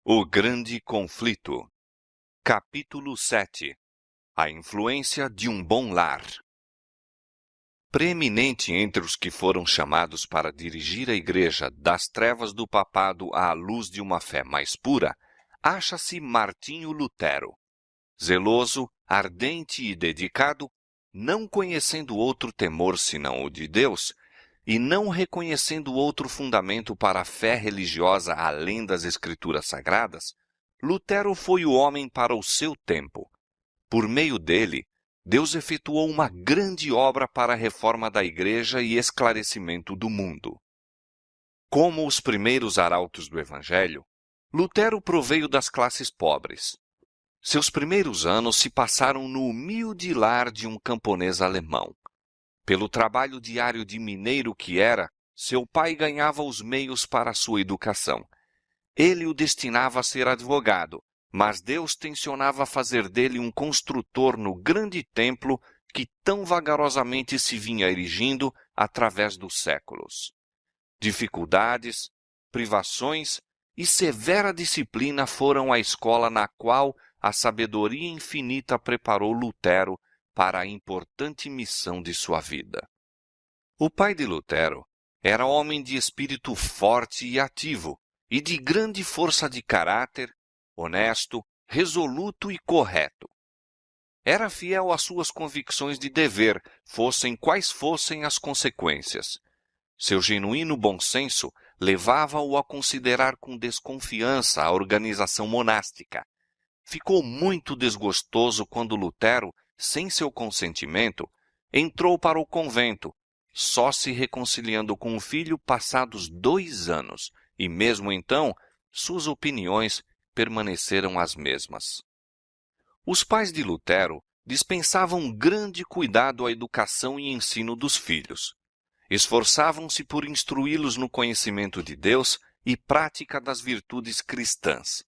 O Grande Conflito. Capítulo 7. A influência de um bom lar. Preeminente entre os que foram chamados para dirigir a Igreja das trevas do papado à luz de uma fé mais pura, acha-se Martinho Lutero. Zeloso, ardente e dedicado, não conhecendo outro temor senão o de Deus, e não reconhecendo outro fundamento para a fé religiosa além das Escrituras Sagradas, Lutero foi o homem para o seu tempo. Por meio dele, Deus efetuou uma grande obra para a reforma da Igreja e esclarecimento do mundo. Como os primeiros arautos do Evangelho, Lutero proveio das classes pobres. Seus primeiros anos se passaram no humilde lar de um camponês alemão. Pelo trabalho diário de mineiro que era, seu pai ganhava os meios para a sua educação. Ele o destinava a ser advogado, mas Deus tencionava fazer dele um construtor no grande templo que tão vagarosamente se vinha erigindo através dos séculos. Dificuldades, privações e severa disciplina foram a escola na qual a sabedoria infinita preparou Lutero para a importante missão de sua vida. O pai de Lutero era homem de espírito forte e ativo, e de grande força de caráter, honesto, resoluto e correto. Era fiel às suas convicções de dever, fossem quais fossem as consequências. Seu genuíno bom senso levava-o a considerar com desconfiança a organização monástica. Ficou muito desgostoso quando Lutero, sem seu consentimento, entrou para o convento, só se reconciliando com o filho passados 2 anos, e mesmo então, suas opiniões permaneceram as mesmas. Os pais de Lutero dispensavam grande cuidado à educação e ensino dos filhos. Esforçavam-se por instruí-los no conhecimento de Deus e prática das virtudes cristãs.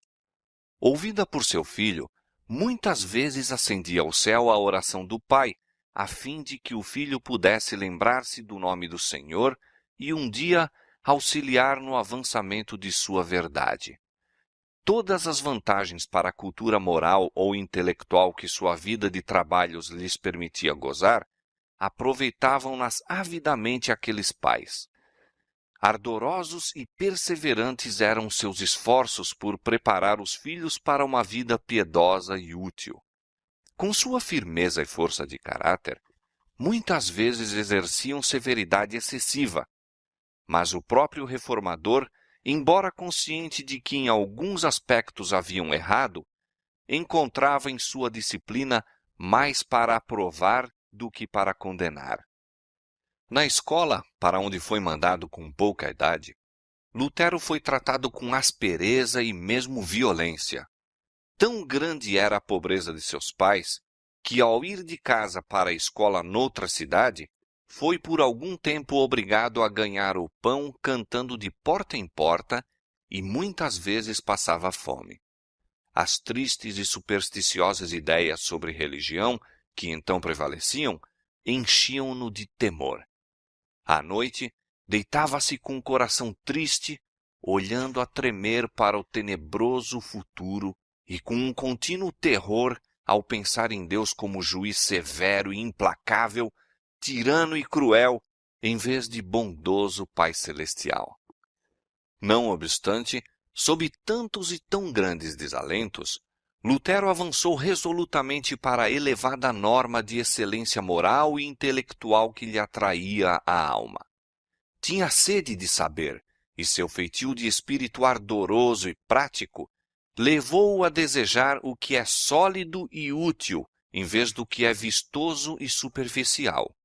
Ouvida por seu filho, muitas vezes acendia ao céu a oração do pai, a fim de que o filho pudesse lembrar-se do nome do Senhor e um dia auxiliar no avançamento de sua verdade. Todas as vantagens para a cultura moral ou intelectual que sua vida de trabalhos lhes permitia gozar, aproveitavam-nas avidamente aqueles pais. Ardorosos e perseverantes eram seus esforços por preparar os filhos para uma vida piedosa e útil. Com sua firmeza e força de caráter, muitas vezes exerciam severidade excessiva, mas o próprio reformador, embora consciente de que em alguns aspectos haviam errado, encontrava em sua disciplina mais para aprovar do que para condenar. Na escola, para onde foi mandado com pouca idade, Lutero foi tratado com aspereza e mesmo violência. Tão grande era a pobreza de seus pais, que ao ir de casa para a escola noutra cidade, foi por algum tempo obrigado a ganhar o pão cantando de porta em porta e muitas vezes passava fome. As tristes e supersticiosas ideias sobre religião que então prevaleciam enchiam-no de temor. À noite, deitava-se com o coração triste, olhando a tremer para o tenebroso futuro e com um contínuo terror ao pensar em Deus como juiz severo e implacável, tirano e cruel, em vez de bondoso Pai Celestial. Não obstante, sob tantos e tão grandes desalentos, Lutero avançou resolutamente para a elevada norma de excelência moral e intelectual que lhe atraía a alma. Tinha sede de saber, e seu feitio de espírito ardoroso e prático levou-o a desejar o que é sólido e útil, em vez do que é vistoso e superficial.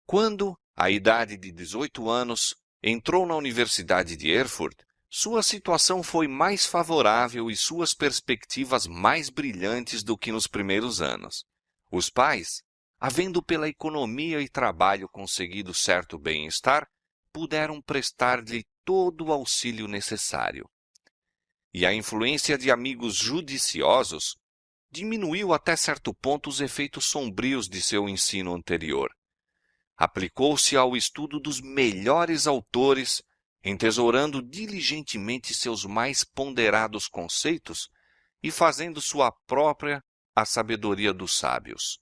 Quando, à idade de 18 anos, entrou na Universidade de Erfurt, sua situação foi mais favorável e suas perspectivas mais brilhantes do que nos primeiros anos. Os pais, havendo pela economia e trabalho conseguido certo bem-estar, puderam prestar-lhe todo o auxílio necessário. E a influência de amigos judiciosos diminuiu até certo ponto os efeitos sombrios de seu ensino anterior. Aplicou-se ao estudo dos melhores autores, entesourando diligentemente seus mais ponderados conceitos e fazendo sua própria a sabedoria dos sábios.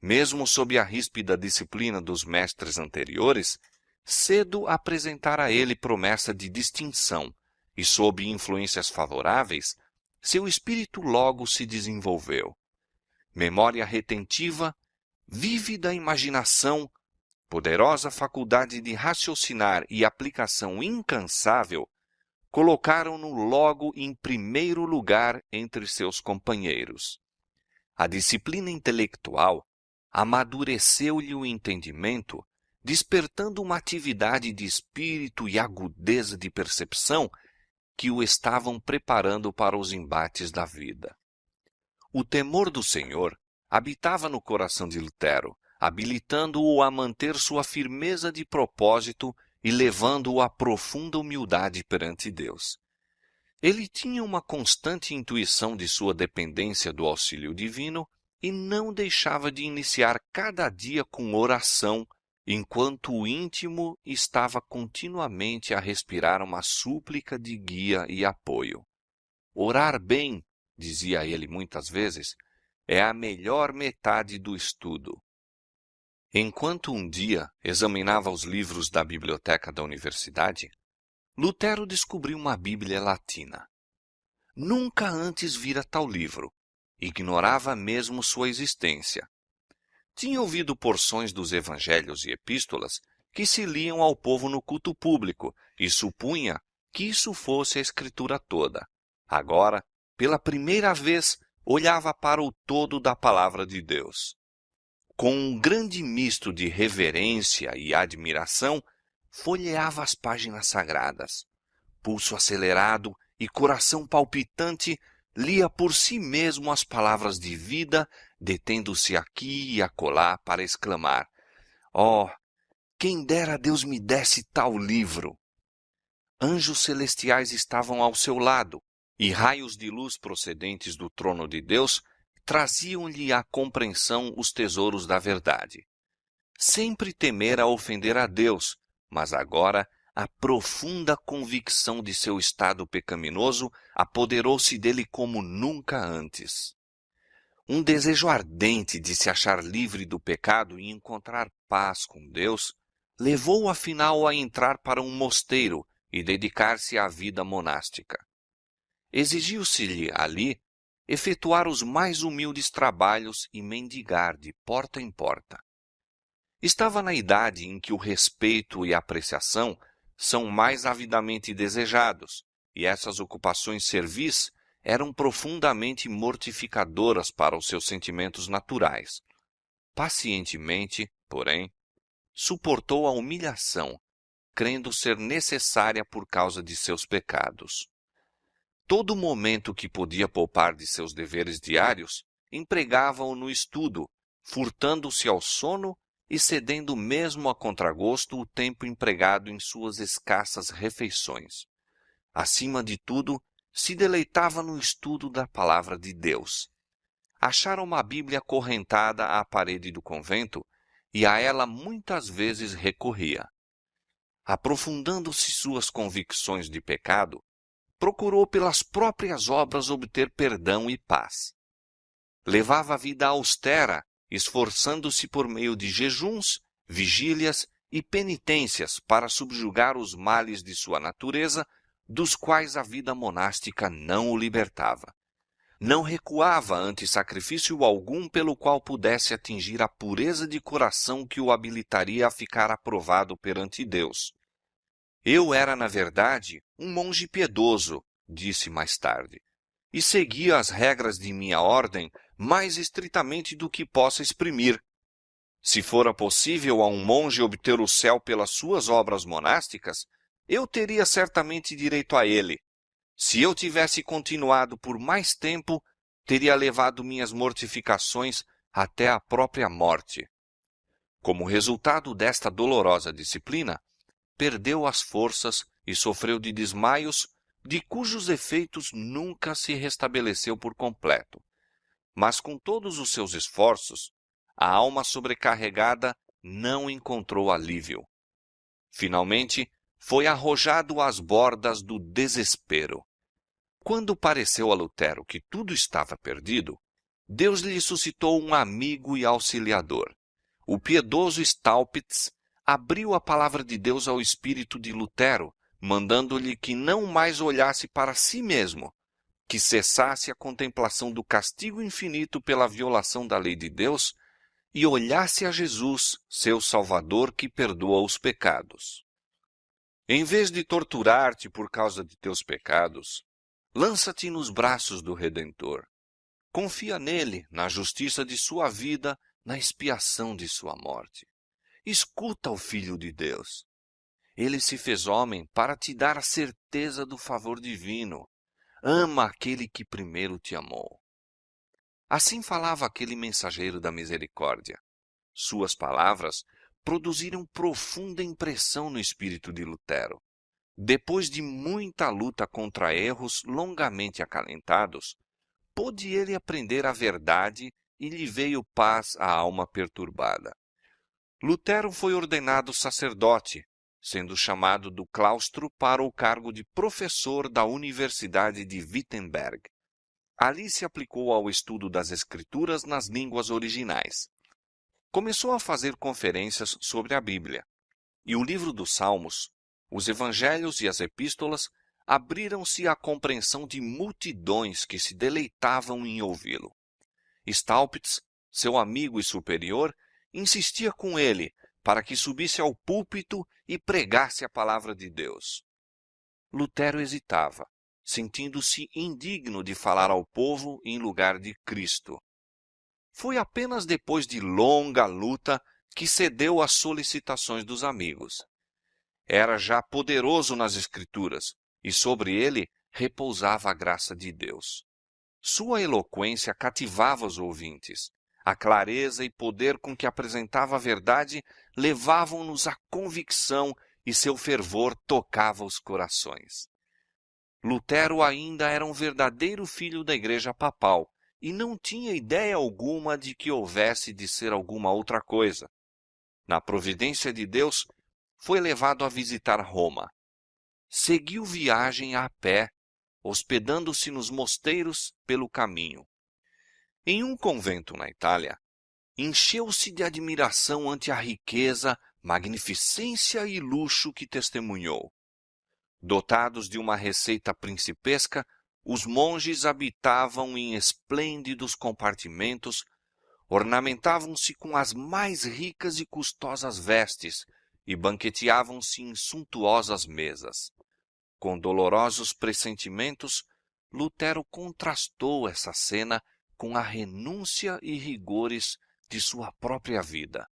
Mesmo sob a ríspida disciplina dos mestres anteriores, cedo apresentara a ele promessa de distinção, e sob influências favoráveis, seu espírito logo se desenvolveu. Memória retentiva, vívida imaginação, poderosa faculdade de raciocinar e aplicação incansável, colocaram-no logo em primeiro lugar entre seus companheiros. A disciplina intelectual amadureceu-lhe o entendimento, despertando uma atividade de espírito e agudeza de percepção que o estavam preparando para os embates da vida. O temor do Senhor habitava no coração de Lutero, habilitando-o a manter sua firmeza de propósito e levando-o à profunda humildade perante Deus. Ele tinha uma constante intuição de sua dependência do auxílio divino e não deixava de iniciar cada dia com oração, enquanto o íntimo estava continuamente a respirar uma súplica de guia e apoio. Orar bem, dizia ele muitas vezes, é a melhor metade do estudo. Enquanto um dia examinava os livros da biblioteca da universidade, Lutero descobriu uma Bíblia latina. Nunca antes vira tal livro. Ignorava mesmo sua existência. Tinha ouvido porções dos evangelhos e epístolas que se liam ao povo no culto público e supunha que isso fosse a escritura toda. Agora, pela primeira vez, olhava para o todo da palavra de Deus. Com um grande misto de reverência e admiração, folheava as páginas sagradas. Pulso acelerado e coração palpitante, lia por si mesmo as palavras de vida, detendo-se aqui e acolá para exclamar: "Oh, quem dera Deus me desse tal livro!" Anjos celestiais estavam ao seu lado, e raios de luz procedentes do trono de Deus traziam-lhe à compreensão os tesouros da verdade. Sempre temera ofender a Deus, mas agora a profunda convicção de seu estado pecaminoso apoderou-se dele como nunca antes. Um desejo ardente de se achar livre do pecado e encontrar paz com Deus levou-o afinal a entrar para um mosteiro e dedicar-se à vida monástica. Exigiu-se-lhe ali efetuar os mais humildes trabalhos e mendigar de porta em porta. Estava na idade em que o respeito e a apreciação são mais avidamente desejados, e essas ocupações servis eram profundamente mortificadoras para os seus sentimentos naturais. Pacientemente, porém, suportou a humilhação, crendo ser necessária por causa de seus pecados. Todo momento que podia poupar de seus deveres diários, empregava-o no estudo, furtando-se ao sono e cedendo mesmo a contragosto o tempo empregado em suas escassas refeições. Acima de tudo, se deleitava no estudo da palavra de Deus. Achara uma Bíblia acorrentada à parede do convento e a ela muitas vezes recorria. Aprofundando-se suas convicções de pecado, procurou pelas próprias obras obter perdão e paz. Levava a vida austera, esforçando-se por meio de jejuns, vigílias e penitências para subjugar os males de sua natureza, dos quais a vida monástica não o libertava. Não recuava ante sacrifício algum pelo qual pudesse atingir a pureza de coração que o habilitaria a ficar aprovado perante Deus. Eu era, na verdade, um monge piedoso, disse mais tarde, e seguia as regras de minha ordem mais estritamente do que possa exprimir. Se fora possível a um monge obter o céu pelas suas obras monásticas, eu teria certamente direito a ele. Se eu tivesse continuado por mais tempo, teria levado minhas mortificações até a própria morte. Como resultado desta dolorosa disciplina, perdeu as forças e sofreu de desmaios, de cujos efeitos nunca se restabeleceu por completo. Mas com todos os seus esforços, a alma sobrecarregada não encontrou alívio. Finalmente, foi arrojado às bordas do desespero. Quando pareceu a Lutero que tudo estava perdido, Deus lhe suscitou um amigo e auxiliador. O piedoso Staupitz abriu a palavra de Deus ao espírito de Lutero, mandando-lhe que não mais olhasse para si mesmo, que cessasse a contemplação do castigo infinito pela violação da lei de Deus e olhasse a Jesus, seu Salvador, que perdoa os pecados. Em vez de torturar-te por causa de teus pecados, lança-te nos braços do Redentor. Confia nele, na justiça de sua vida, na expiação de sua morte. Escuta o Filho de Deus. Ele se fez homem para te dar a certeza do favor divino. Ama aquele que primeiro te amou. Assim falava aquele mensageiro da misericórdia. Suas palavras produziram profunda impressão no espírito de Lutero. Depois de muita luta contra erros longamente acalentados, pôde ele aprender a verdade e lhe veio paz à alma perturbada. Lutero foi ordenado sacerdote, sendo chamado do claustro para o cargo de professor da Universidade de Wittenberg. Ali se aplicou ao estudo das Escrituras nas línguas originais. Começou a fazer conferências sobre a Bíblia, e o livro dos Salmos, os Evangelhos e as Epístolas abriram-se à compreensão de multidões que se deleitavam em ouvi-lo. Staupitz, seu amigo e superior, insistia com ele para que subisse ao púlpito e pregasse a palavra de Deus. Lutero hesitava, sentindo-se indigno de falar ao povo em lugar de Cristo. Foi apenas depois de longa luta que cedeu às solicitações dos amigos. Era já poderoso nas Escrituras, e sobre ele repousava a graça de Deus. Sua eloquência cativava os ouvintes. A clareza e poder com que apresentava a verdade levavam-nos à convicção e seu fervor tocava os corações. Lutero ainda era um verdadeiro filho da Igreja Papal e não tinha ideia alguma de que houvesse de ser alguma outra coisa. Na providência de Deus, foi levado a visitar Roma. Seguiu viagem a pé, hospedando-se nos mosteiros pelo caminho. Em um convento na Itália, encheu-se de admiração ante a riqueza, magnificência e luxo que testemunhou. Dotados de uma receita principesca, os monges habitavam em esplêndidos compartimentos, ornamentavam-se com as mais ricas e custosas vestes e banqueteavam-se em suntuosas mesas. Com dolorosos pressentimentos, Lutero contrastou essa cena com a renúncia e rigores de sua própria vida.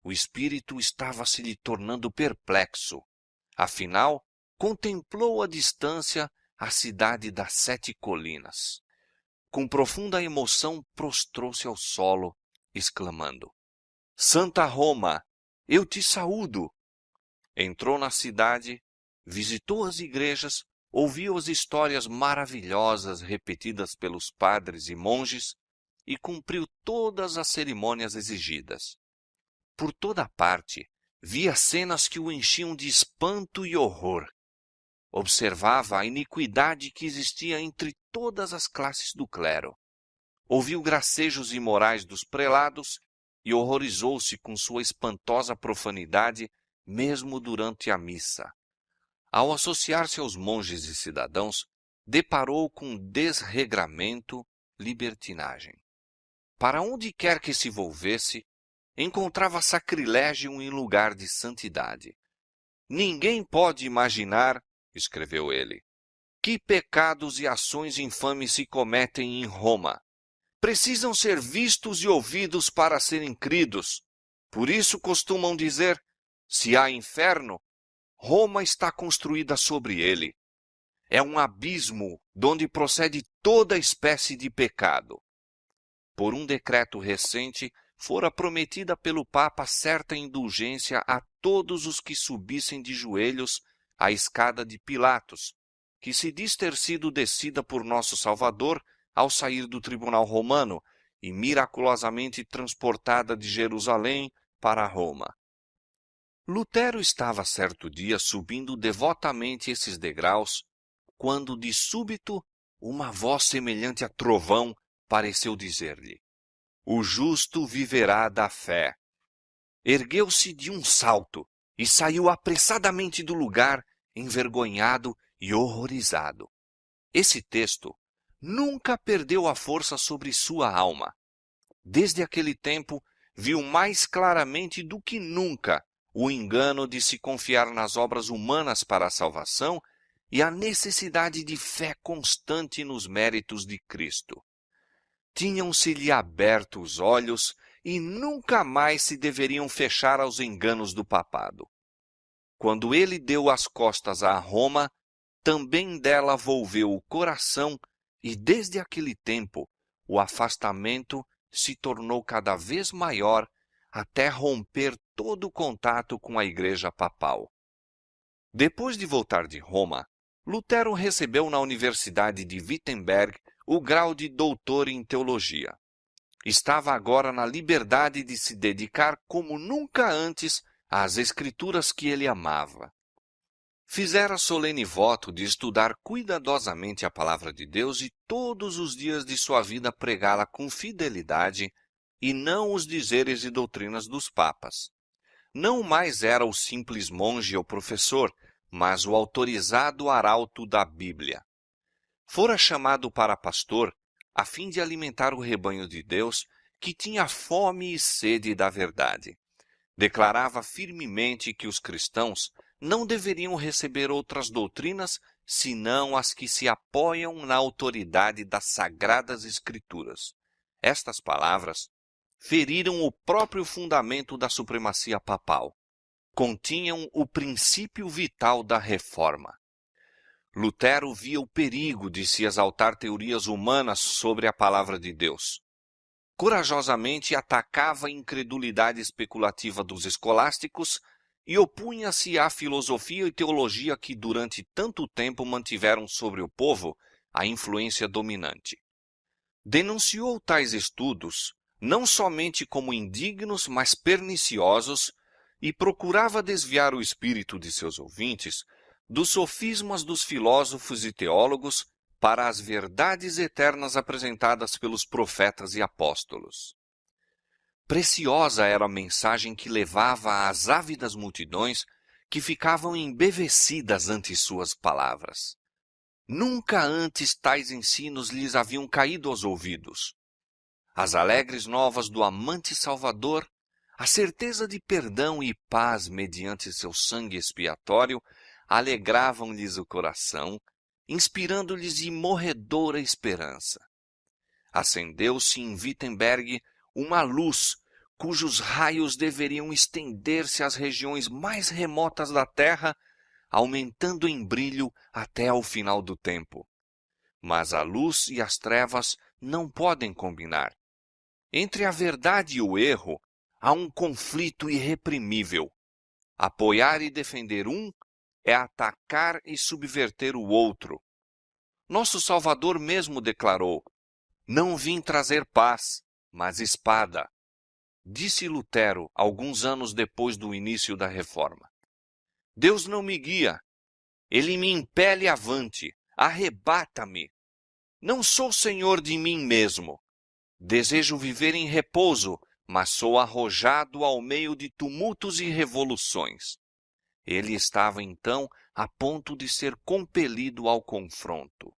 O espírito estava se lhe tornando perplexo. Afinal, contemplou à distância a cidade das 7 colinas. Com profunda emoção, prostrou-se ao solo, exclamando: Santa Roma, eu te saúdo! Entrou na cidade, visitou as igrejas, ouviu as histórias maravilhosas repetidas pelos padres e monges e cumpriu todas as cerimônias exigidas. Por toda parte, via cenas que o enchiam de espanto e horror. Observava a iniquidade que existia entre todas as classes do clero. Ouviu gracejos imorais dos prelados e horrorizou-se com sua espantosa profanidade mesmo durante a missa. Ao associar-se aos monges e cidadãos, deparou com desregramento, libertinagem. Para onde quer que se volvesse, encontrava sacrilégio em lugar de santidade. Ninguém pode imaginar, escreveu ele, que pecados e ações infames se cometem em Roma. Precisam ser vistos e ouvidos para serem cridos. Por isso costumam dizer, se há inferno, Roma está construída sobre ele. É um abismo donde procede toda espécie de pecado. Por um decreto recente, fora prometida pelo Papa certa indulgência a todos os que subissem de joelhos a escada de Pilatos, que se diz ter sido descida por nosso Salvador ao sair do tribunal romano e miraculosamente transportada de Jerusalém para Roma. Lutero estava certo dia subindo devotamente esses degraus, quando de súbito uma voz semelhante a trovão pareceu dizer-lhe: "O justo viverá da fé." Ergueu-se de um salto e saiu apressadamente do lugar, envergonhado e horrorizado. Esse texto nunca perdeu a força sobre sua alma. Desde aquele tempo, viu mais claramente do que nunca o engano de se confiar nas obras humanas para a salvação e a necessidade de fé constante nos méritos de Cristo. Tinham-se-lhe aberto os olhos e nunca mais se deveriam fechar aos enganos do papado. Quando ele deu as costas a Roma, também dela volveu o coração e desde aquele tempo o afastamento se tornou cada vez maior até romper todo o contato com a Igreja Papal. Depois de voltar de Roma, Lutero recebeu na Universidade de Wittenberg o grau de doutor em teologia. Estava agora na liberdade de se dedicar como nunca antes às escrituras que ele amava. Fizera solene voto de estudar cuidadosamente a palavra de Deus e todos os dias de sua vida pregá-la com fidelidade e não os dizeres e doutrinas dos papas. Não mais era o simples monge ou professor, mas o autorizado arauto da Bíblia. Fora chamado para pastor a fim de alimentar o rebanho de Deus que tinha fome e sede da verdade. Declarava firmemente que os cristãos não deveriam receber outras doutrinas senão as que se apoiam na autoridade das Sagradas Escrituras. Estas palavras feriram o próprio fundamento da supremacia papal. Continham o princípio vital da reforma. Lutero via o perigo de se exaltar teorias humanas sobre a palavra de Deus. Corajosamente atacava a incredulidade especulativa dos escolásticos e opunha-se à filosofia e teologia que durante tanto tempo mantiveram sobre o povo a influência dominante. Denunciou tais estudos não somente como indignos, mas perniciosos, e procurava desviar o espírito de seus ouvintes dos sofismas dos filósofos e teólogos para as verdades eternas apresentadas pelos profetas e apóstolos. Preciosa era a mensagem que levava às ávidas multidões que ficavam embevecidas ante suas palavras. Nunca antes tais ensinos lhes haviam caído aos ouvidos. As alegres novas do amante Salvador, a certeza de perdão e paz mediante seu sangue expiatório, alegravam-lhes o coração, inspirando-lhes imorredora esperança. Acendeu-se em Wittenberg uma luz cujos raios deveriam estender-se às regiões mais remotas da terra, aumentando em brilho até ao final do tempo. Mas a luz e as trevas não podem combinar. Entre a verdade e o erro há um conflito irreprimível. Apoiar e defender um é atacar e subverter o outro. Nosso Salvador mesmo declarou: "Não vim trazer paz, mas espada." Disse Lutero alguns anos depois do início da Reforma. Deus não me guia, Ele me impele avante, arrebata-me. Não sou senhor de mim mesmo. Desejo viver em repouso, mas sou arrojado ao meio de tumultos e revoluções. Ele estava então a ponto de ser compelido ao confronto.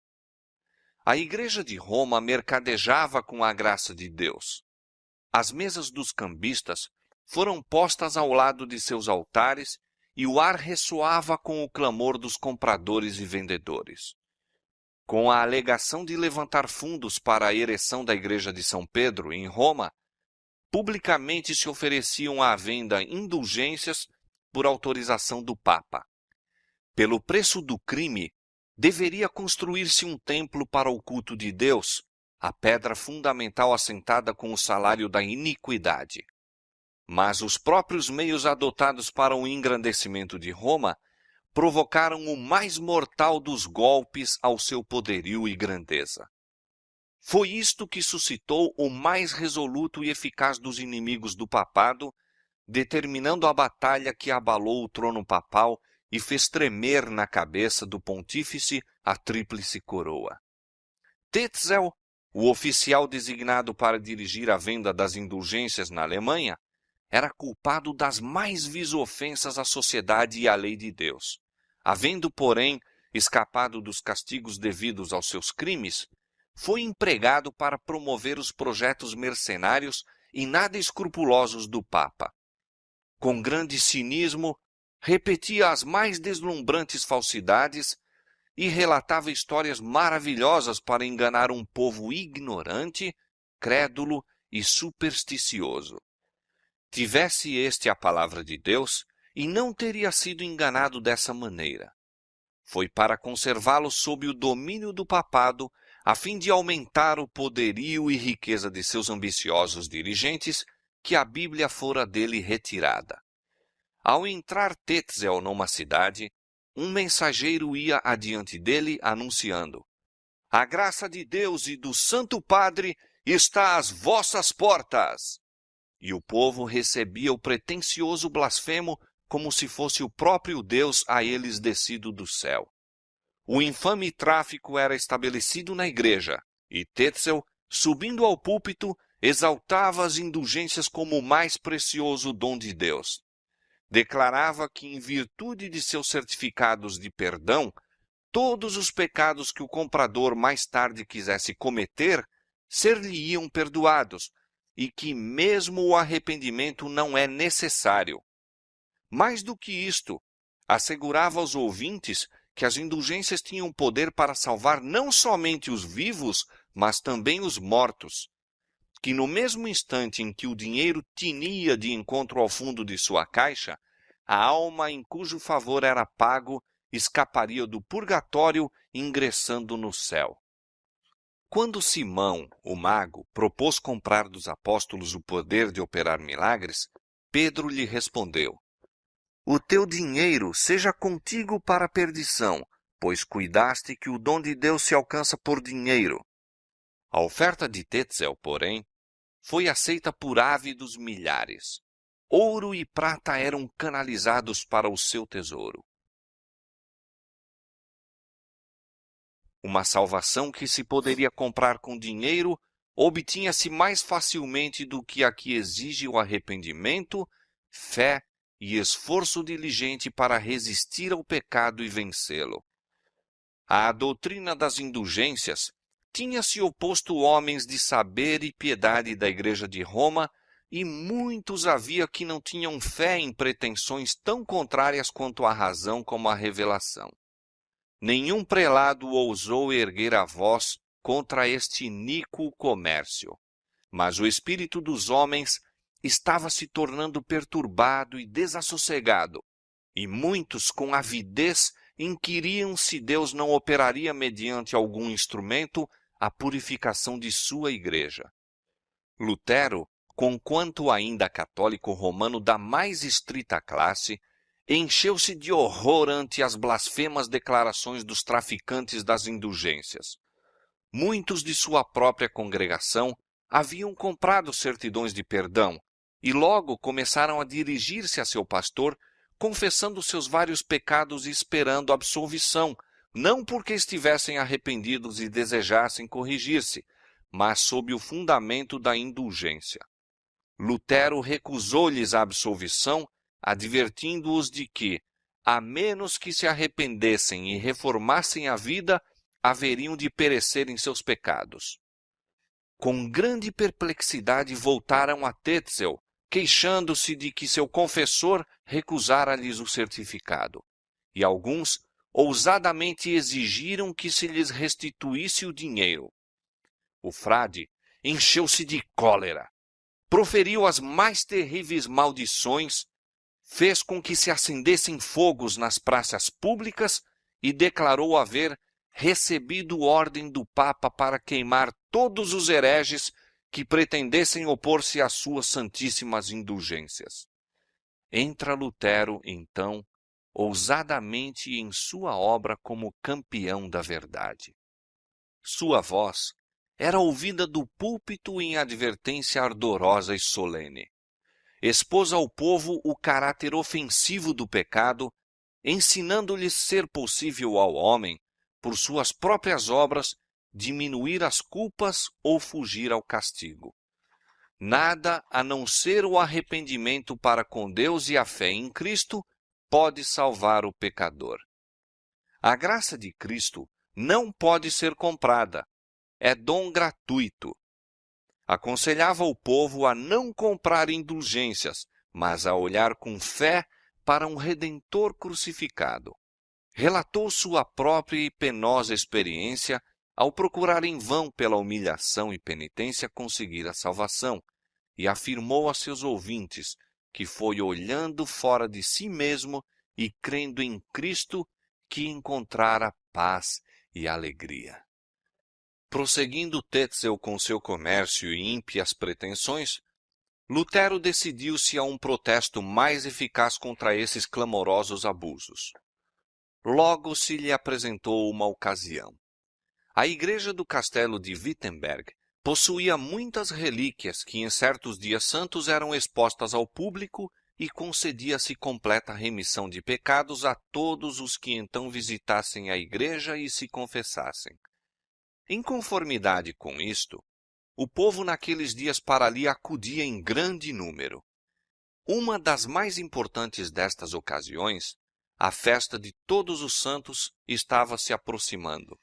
A Igreja de Roma mercadejava com a graça de Deus. As mesas dos cambistas foram postas ao lado de seus altares e o ar ressoava com o clamor dos compradores e vendedores. Com a alegação de levantar fundos para a ereção da Igreja de São Pedro, em Roma, publicamente se ofereciam à venda indulgências por autorização do Papa. Pelo preço do crime, deveria construir-se um templo para o culto de Deus, a pedra fundamental assentada com o salário da iniquidade. Mas os próprios meios adotados para o engrandecimento de Roma provocaram o mais mortal dos golpes ao seu poderio e grandeza. Foi isto que suscitou o mais resoluto e eficaz dos inimigos do papado determinando a batalha que abalou o trono papal e fez tremer na cabeça do pontífice a tríplice coroa. Tetzel, o oficial designado para dirigir a venda das indulgências na Alemanha, era culpado das mais vis ofensas à sociedade e à lei de Deus. Havendo, porém, escapado dos castigos devidos aos seus crimes, foi empregado para promover os projetos mercenários e nada escrupulosos do Papa. Com grande cinismo, repetia as mais deslumbrantes falsidades e relatava histórias maravilhosas para enganar um povo ignorante, crédulo e supersticioso. Tivesse este a palavra de Deus, e não teria sido enganado dessa maneira. Foi para conservá-lo sob o domínio do papado, a fim de aumentar o poderio e riqueza de seus ambiciosos dirigentes, que a Bíblia fora dele retirada. Ao entrar Tetzel numa cidade, um mensageiro ia adiante dele anunciando: "A graça de Deus e do Santo Padre está às vossas portas!" E o povo recebia o pretensioso blasfemo como se fosse o próprio Deus a eles descido do céu. O infame tráfico era estabelecido na igreja, e Tetzel, subindo ao púlpito, exaltava as indulgências como o mais precioso dom de Deus. Declarava que, em virtude de seus certificados de perdão, todos os pecados que o comprador mais tarde quisesse cometer ser-lhe-iam perdoados, e que mesmo o arrependimento não é necessário. Mais do que isto, assegurava aos ouvintes que as indulgências tinham poder para salvar não somente os vivos, mas também os mortos, que no mesmo instante em que o dinheiro tinia de encontro ao fundo de sua caixa, a alma em cujo favor era pago escaparia do purgatório, ingressando no céu. Quando Simão, o mago, propôs comprar dos apóstolos o poder de operar milagres, Pedro lhe respondeu: "O teu dinheiro seja contigo para a perdição, pois cuidaste que o dom de Deus se alcança por dinheiro." A oferta de Tetzel, porém, foi aceita por ávidos milhares. Ouro e prata eram canalizados para o seu tesouro. Uma salvação que se poderia comprar com dinheiro obtinha-se mais facilmente do que a que exige o arrependimento, fé e esforço diligente para resistir ao pecado e vencê-lo. À doutrina das indulgências tinha-se oposto homens de saber e piedade da Igreja de Roma, e muitos havia que não tinham fé em pretensões tão contrárias quanto a razão como a revelação. Nenhum prelado ousou erguer a voz contra este iníquo comércio, mas o espírito dos homens estava se tornando perturbado e desassossegado, e muitos com avidez inquiriam se Deus não operaria mediante algum instrumento a purificação de sua igreja. Lutero, conquanto ainda católico romano da mais estrita classe, encheu-se de horror ante as blasfemas declarações dos traficantes das indulgências. Muitos de sua própria congregação haviam comprado certidões de perdão e logo começaram a dirigir-se a seu pastor, confessando seus vários pecados e esperando absolvição, não porque estivessem arrependidos e desejassem corrigir-se, mas sob o fundamento da indulgência. Lutero recusou-lhes a absolvição, advertindo-os de que, a menos que se arrependessem e reformassem a vida, haveriam de perecer em seus pecados. Com grande perplexidade voltaram a Tetzel, queixando-se de que seu confessor recusara-lhes o certificado, e alguns ousadamente exigiram que se lhes restituísse o dinheiro. O frade encheu-se de cólera, proferiu as mais terríveis maldições, fez com que se acendessem fogos nas praças públicas e declarou haver recebido ordem do Papa para queimar todos os hereges que pretendessem opor-se às suas santíssimas indulgências. Entra Lutero, então, ousadamente em sua obra como campeão da verdade. Sua voz era ouvida do púlpito em advertência ardorosa e solene. expôs ao povo o caráter ofensivo do pecado, ensinando-lhes ser possível ao homem, por suas próprias obras, diminuir as culpas ou fugir ao castigo. Nada a não ser o arrependimento para com Deus e a fé em Cristo pode salvar o pecador. A graça de Cristo não pode ser comprada, é dom gratuito. Aconselhava o povo a não comprar indulgências, mas a olhar com fé para um Redentor crucificado. Relatou sua própria e penosa experiência ao procurar em vão pela humilhação e penitência conseguir a salvação, e afirmou a seus ouvintes que foi olhando fora de si mesmo e crendo em Cristo que encontrara paz e alegria. Prosseguindo Tetzel com seu comércio e ímpias pretensões, Lutero decidiu-se a um protesto mais eficaz contra esses clamorosos abusos. Logo se lhe apresentou uma ocasião. A igreja do castelo de Wittenberg possuía muitas relíquias que em certos dias santos eram expostas ao público e concedia-se completa remissão de pecados a todos os que então visitassem a igreja e se confessassem. Em conformidade com isto, o povo naqueles dias para ali acudia em grande número. Uma das mais importantes destas ocasiões, a festa de Todos os Santos, estava se aproximando.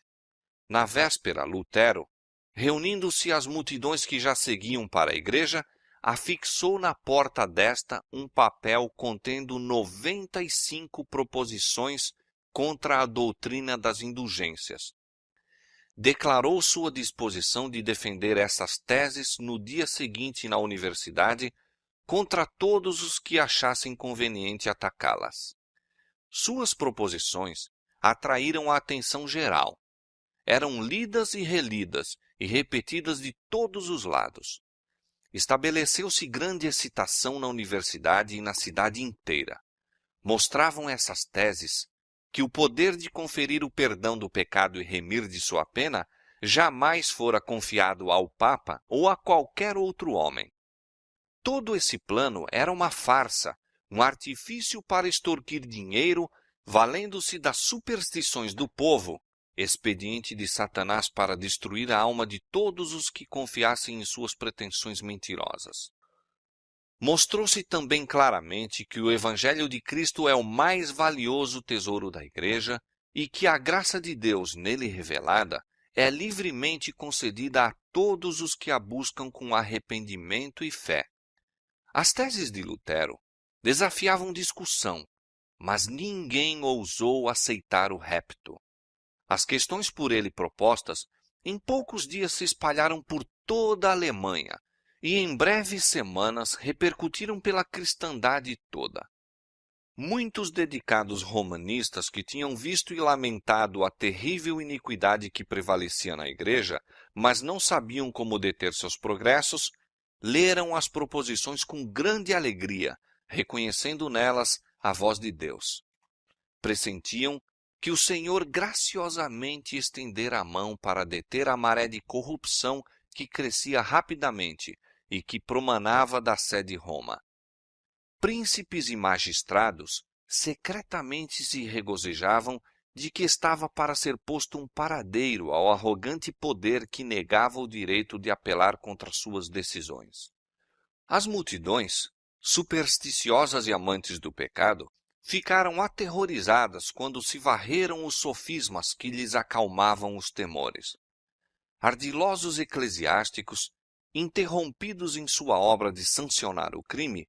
Na véspera, Lutero, reunindo-se às multidões que já seguiam para a igreja, afixou na porta desta um papel contendo 95 proposições contra a doutrina das indulgências. Declarou sua disposição de defender essas teses no dia seguinte na universidade contra todos os que achassem conveniente atacá-las. Suas proposições atraíram a atenção geral. Eram lidas e relidas e repetidas de todos os lados. Estabeleceu-se grande excitação na universidade e na cidade inteira. Mostravam essas teses que o poder de conferir o perdão do pecado e remir de sua pena jamais fora confiado ao Papa ou a qualquer outro homem. Todo esse plano era uma farsa, um artifício para extorquir dinheiro, valendo-se das superstições do povo, expediente de Satanás para destruir a alma de todos os que confiassem em suas pretensões mentirosas. Mostrou-se também claramente que o Evangelho de Cristo é o mais valioso tesouro da Igreja e que a graça de Deus nele revelada é livremente concedida a todos os que a buscam com arrependimento e fé. As teses de Lutero desafiavam discussão, mas ninguém ousou aceitar o repto. As questões por ele propostas em poucos dias se espalharam por toda a Alemanha e em breves semanas repercutiram pela cristandade toda. Muitos dedicados romanistas que tinham visto e lamentado a terrível iniquidade que prevalecia na igreja, mas não sabiam como deter seus progressos, leram as proposições com grande alegria, reconhecendo nelas a voz de Deus. Pressentiam que o Senhor graciosamente estendera a mão para deter a maré de corrupção que crescia rapidamente e que promanava da sé de Roma. Príncipes e magistrados secretamente se regozijavam de que estava para ser posto um paradeiro ao arrogante poder que negava o direito de apelar contra suas decisões. As multidões, supersticiosas e amantes do pecado, ficaram aterrorizadas quando se varreram os sofismas que lhes acalmavam os temores. Ardilosos eclesiásticos, interrompidos em sua obra de sancionar o crime,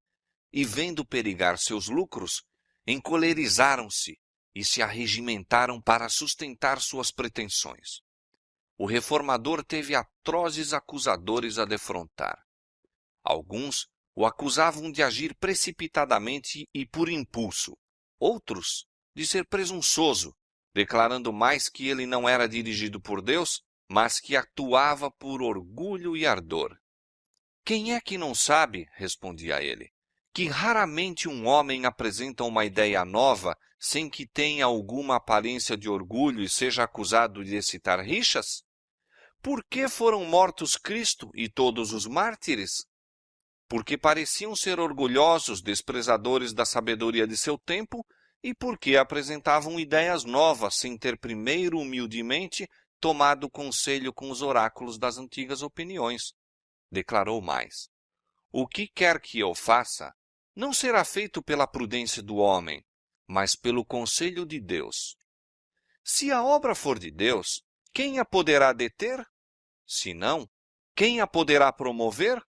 e vendo perigar seus lucros, encolerizaram-se e se arregimentaram para sustentar suas pretensões. O reformador teve atrozes acusadores a defrontar. Alguns o acusavam de agir precipitadamente e por impulso, outros de ser presunçoso, declarando mais que ele não era dirigido por Deus, mas que atuava por orgulho e ardor. Quem é que não sabe, respondia ele, que raramente um homem apresenta uma ideia nova sem que tenha alguma aparência de orgulho e seja acusado de excitar rixas? Por que foram mortos Cristo e todos os mártires? porque pareciam ser orgulhosos, desprezadores da sabedoria de seu tempo e porque apresentavam ideias novas sem ter primeiro humildemente tomado conselho com os oráculos das antigas opiniões. Declarou mais: o que quer que eu faça, não será feito pela prudência do homem, mas pelo conselho de Deus. Se a obra for de Deus, quem a poderá deter? Se não, quem a poderá promover?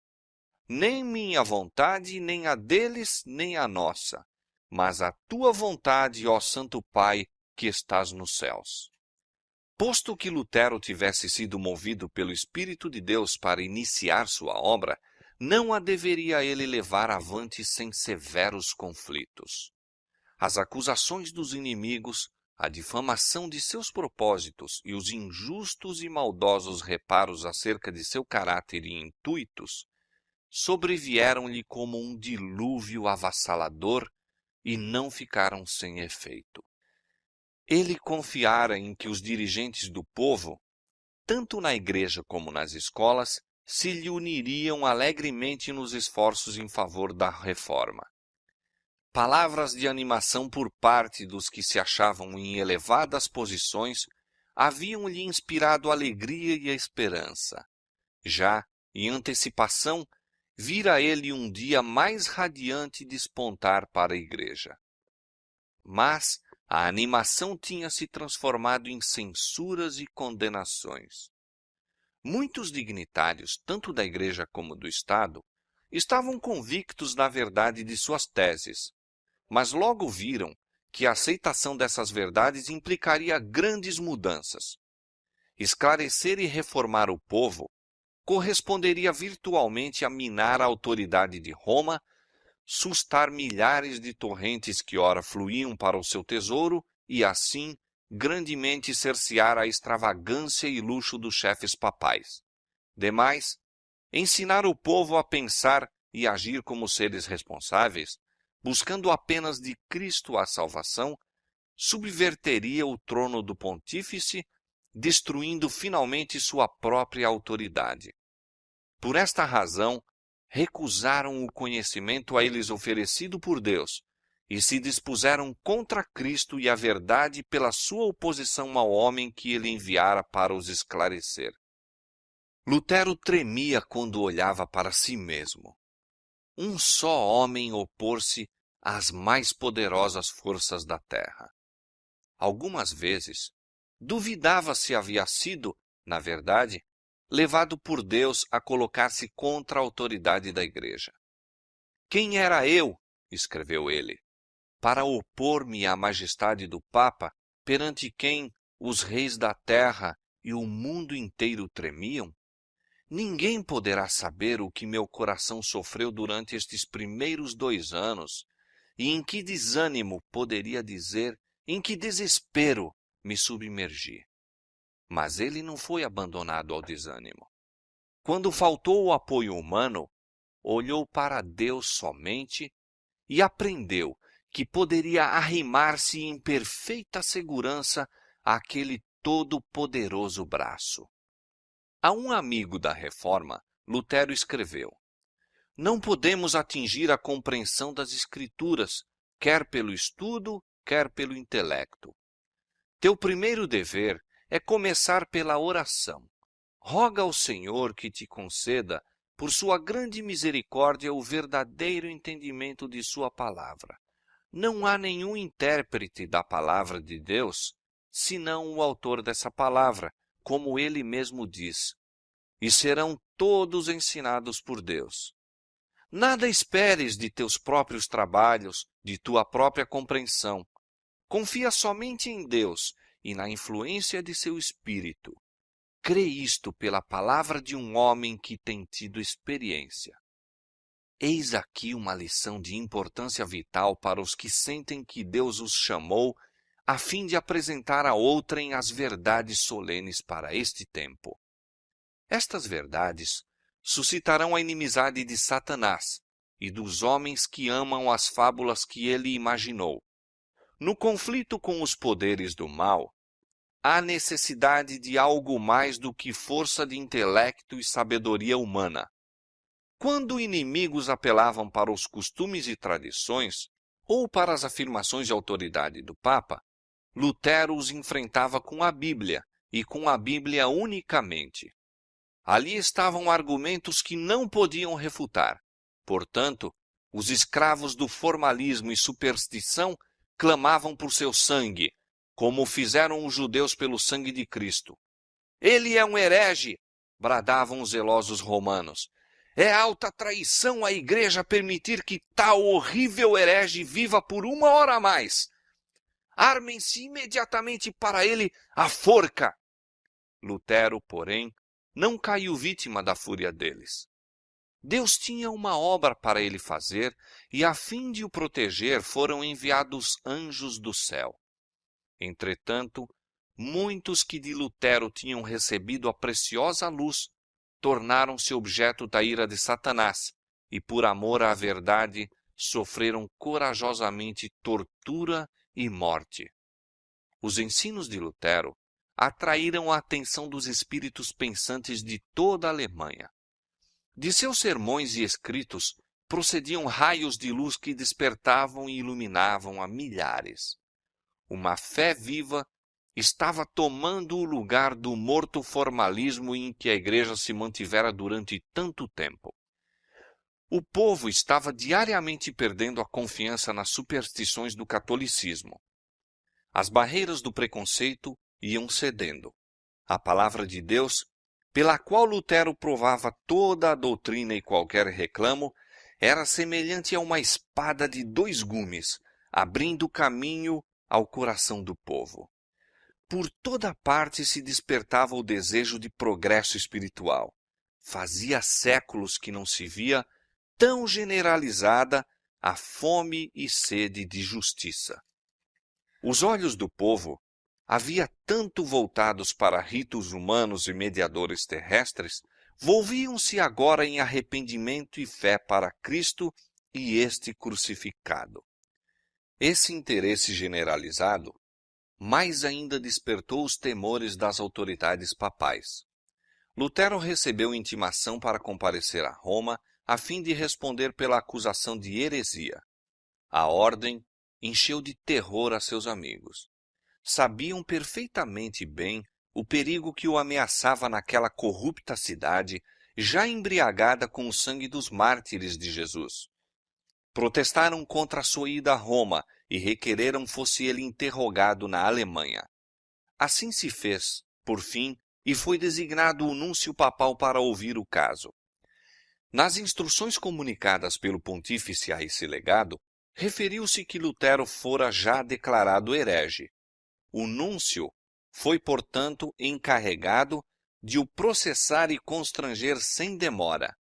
Nem minha vontade, nem a deles, nem a nossa, mas a tua vontade, ó Santo Pai, que estás nos céus. Posto que Lutero tivesse sido movido pelo Espírito de Deus para iniciar sua obra, não a deveria ele levar avante sem severos conflitos. As acusações dos inimigos, a difamação de seus propósitos e os injustos e maldosos reparos acerca de seu caráter e intuitos sobrevieram-lhe como um dilúvio avassalador e não ficaram sem efeito. Ele confiara em que os dirigentes do povo, tanto na igreja como nas escolas, se lhe uniriam alegremente nos esforços em favor da reforma. Palavras de animação por parte dos que se achavam em elevadas posições haviam-lhe inspirado alegria e esperança. Já, em antecipação, vira ele um dia mais radiante despontar para a igreja. Mas a animação tinha se transformado em censuras e condenações. Muitos dignitários, tanto da igreja como do Estado, estavam convictos da verdade de suas teses, mas logo viram que a aceitação dessas verdades implicaria grandes mudanças. Esclarecer e reformar o povo corresponderia virtualmente a minar a autoridade de Roma, sustar milhares de torrentes que ora fluíam para o seu tesouro e, assim, grandemente cercear a extravagância e luxo dos chefes papais. Demais, ensinar o povo a pensar e agir como seres responsáveis, buscando apenas de Cristo a salvação, subverteria o trono do pontífice, destruindo finalmente sua própria autoridade. Por esta razão, recusaram o conhecimento a eles oferecido por Deus e se dispuseram contra Cristo e a verdade pela sua oposição ao homem que ele enviara para os esclarecer. Lutero tremia quando olhava para si mesmo. Um só homem opor-se às mais poderosas forças da terra. Algumas vezes, duvidava se havia sido, na verdade, levado por Deus a colocar-se contra a autoridade da igreja. Quem era eu, escreveu ele, para opor-me à majestade do Papa, perante quem os reis da terra e o mundo inteiro tremiam? Ninguém poderá saber o que meu coração sofreu durante estes primeiros 2 anos, e em que desânimo, poderia dizer, em que desespero me submergi. Mas ele não foi abandonado ao desânimo. Quando faltou o apoio humano, olhou para Deus somente e aprendeu que poderia arrimar-se em perfeita segurança àquele todo-poderoso braço. A um amigo da Reforma, Lutero escreveu: não podemos atingir a compreensão das Escrituras, quer pelo estudo, quer pelo intelecto. Teu primeiro dever é começar pela oração. Roga ao Senhor que te conceda, por sua grande misericórdia, o verdadeiro entendimento de sua palavra. Não há nenhum intérprete da palavra de Deus, senão o autor dessa palavra, como ele mesmo diz, e serão todos ensinados por Deus. Nada esperes de teus próprios trabalhos, de tua própria compreensão. Confia somente em Deus e na influência de seu Espírito. Crê isto pela palavra de um homem que tem tido experiência. Eis aqui uma lição de importância vital para os que sentem que Deus os chamou a fim de apresentar a outrem as verdades solenes para este tempo. Estas verdades suscitarão a inimizade de Satanás e dos homens que amam as fábulas que ele imaginou. No conflito com os poderes do mal, há necessidade de algo mais do que força de intelecto e sabedoria humana. Quando inimigos apelavam para os costumes e tradições, ou para as afirmações de autoridade do Papa, Lutero os enfrentava com a Bíblia, e com a Bíblia unicamente. Ali estavam argumentos que não podiam refutar. Portanto, os escravos do formalismo e superstição clamavam por seu sangue, como fizeram os judeus pelo sangue de Cristo. Ele é um herege, bradavam os zelosos romanos. É alta traição à igreja permitir que tal horrível herege viva por 1 hora a mais. Armem-se imediatamente para ele a forca. Lutero, porém, não caiu vítima da fúria deles. Deus tinha uma obra para ele fazer, e a fim de o proteger foram enviados anjos do céu. Entretanto, muitos que de Lutero tinham recebido a preciosa luz tornaram-se objeto da ira de Satanás e, por amor à verdade, sofreram corajosamente tortura e morte. Os ensinos de Lutero atraíram a atenção dos espíritos pensantes de toda a Alemanha. De seus sermões e escritos procediam raios de luz que despertavam e iluminavam a milhares. Uma fé viva estava tomando o lugar do morto formalismo em que a igreja se mantivera durante tanto tempo. O povo estava diariamente perdendo a confiança nas superstições do catolicismo. As barreiras do preconceito iam cedendo. A palavra de Deus, pela qual Lutero provava toda a doutrina e qualquer reclamo, era semelhante a uma espada de 2 gumes, abrindo caminho ao coração do povo. Por toda parte se despertava o desejo de progresso espiritual. Fazia séculos que não se via tão generalizada a fome e sede de justiça. Os olhos do povo havia tanto voltados para ritos humanos e mediadores terrestres, volviam-se agora em arrependimento e fé para Cristo e este crucificado. Esse interesse generalizado mais ainda despertou os temores das autoridades papais. Lutero recebeu intimação para comparecer a Roma a fim de responder pela acusação de heresia. A ordem encheu de terror a seus amigos. Sabiam perfeitamente bem o perigo que o ameaçava naquela corrupta cidade, já embriagada com o sangue dos mártires de Jesus. Protestaram contra a sua ida a Roma e requereram fosse ele interrogado na Alemanha. Assim se fez, por fim, e foi designado o núncio papal para ouvir o caso. Nas instruções comunicadas pelo pontífice a esse legado, referiu-se que Lutero fora já declarado herege. O núncio foi, portanto, encarregado de o processar e constranger sem demora.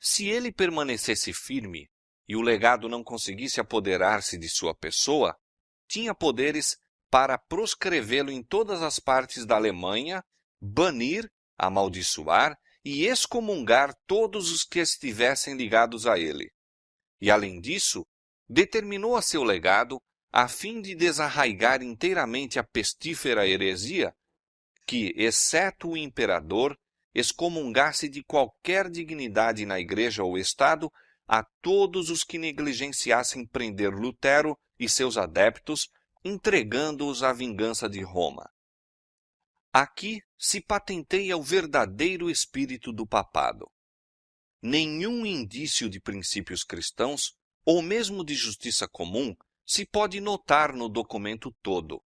Se ele permanecesse firme e o legado não conseguisse apoderar-se de sua pessoa, tinha poderes para proscrevê-lo em todas as partes da Alemanha, banir, amaldiçoar e excomungar todos os que estivessem ligados a ele. E, além disso, determinou a seu legado, a fim de desarraigar inteiramente a pestífera heresia, que, exceto o imperador, excomungasse de qualquer dignidade na Igreja ou Estado a todos os que negligenciassem prender Lutero e seus adeptos, entregando-os à vingança de Roma. Aqui se patenteia o verdadeiro espírito do papado. Nenhum indício de princípios cristãos, ou mesmo de justiça comum, se pode notar no documento todo.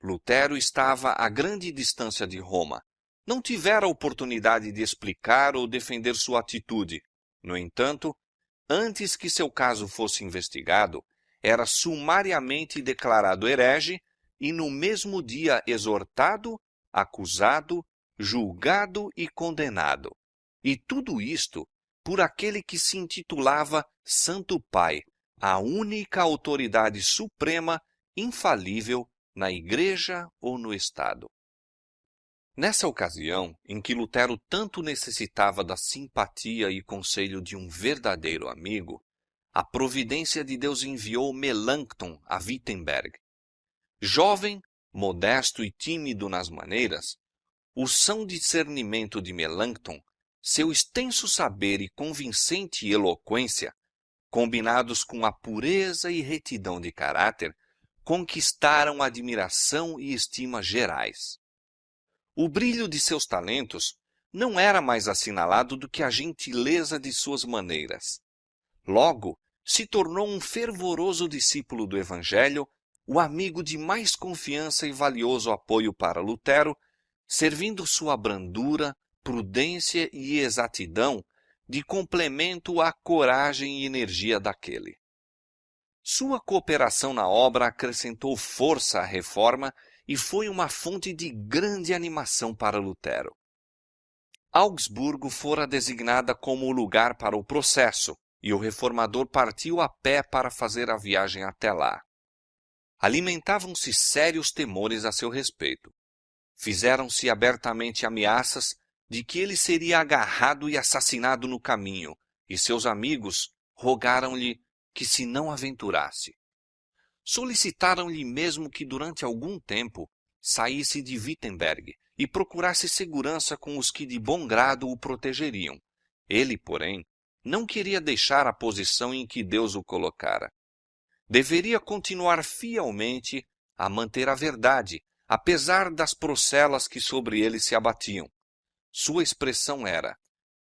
Lutero estava a grande distância de Roma. Não tivera oportunidade de explicar ou defender sua atitude. No entanto, antes que seu caso fosse investigado, era sumariamente declarado herege e no mesmo dia exortado, acusado, julgado e condenado. E tudo isto por aquele que se intitulava Santo Pai, a única autoridade suprema, infalível, na Igreja ou no Estado. Nessa ocasião, em que Lutero tanto necessitava da simpatia e conselho de um verdadeiro amigo, a providência de Deus enviou Melanchthon a Wittenberg. Jovem, modesto e tímido nas maneiras, o são discernimento de Melanchthon seu extenso saber e convincente eloquência, combinados com a pureza e retidão de caráter, conquistaram admiração e estima gerais. O brilho de seus talentos não era mais assinalado do que a gentileza de suas maneiras. Logo, se tornou um fervoroso discípulo do Evangelho, o amigo de mais confiança e valioso apoio para Lutero, servindo sua brandura, prudência e exatidão de complemento à coragem e energia daquele. Sua cooperação na obra acrescentou força à reforma e foi uma fonte de grande animação para Lutero. Augsburgo fora designada como o lugar para o processo, e o reformador partiu a pé para fazer a viagem até lá. Alimentavam-se sérios temores a seu respeito. Fizeram-se abertamente ameaças de que ele seria agarrado e assassinado no caminho, e seus amigos rogaram-lhe que se não aventurasse. Solicitaram-lhe mesmo que durante algum tempo saísse de Wittenberg e procurasse segurança com os que de bom grado o protegeriam. Ele, porém, não queria deixar a posição em que Deus o colocara. Deveria continuar fielmente a manter a verdade, apesar das procelas que sobre ele se abatiam. Sua expressão era: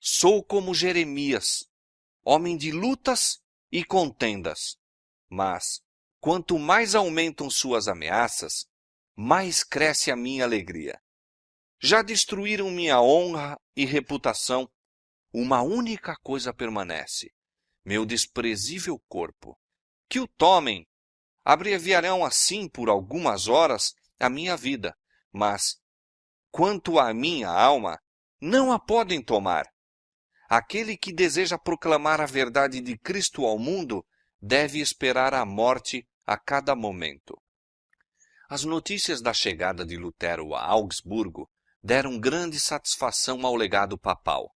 sou como Jeremias, homem de lutas e contendas, mas, quanto mais aumentam suas ameaças, mais cresce a minha alegria. Já destruíram minha honra e reputação. Uma única coisa permanece: meu desprezível corpo. Que o tomem. Abreviarão assim por algumas horas a minha vida, mas, quanto à minha alma, não a podem tomar. Aquele que deseja proclamar a verdade de Cristo ao mundo deve esperar a morte a cada momento. As notícias da chegada de Lutero a Augsburgo deram grande satisfação ao legado papal.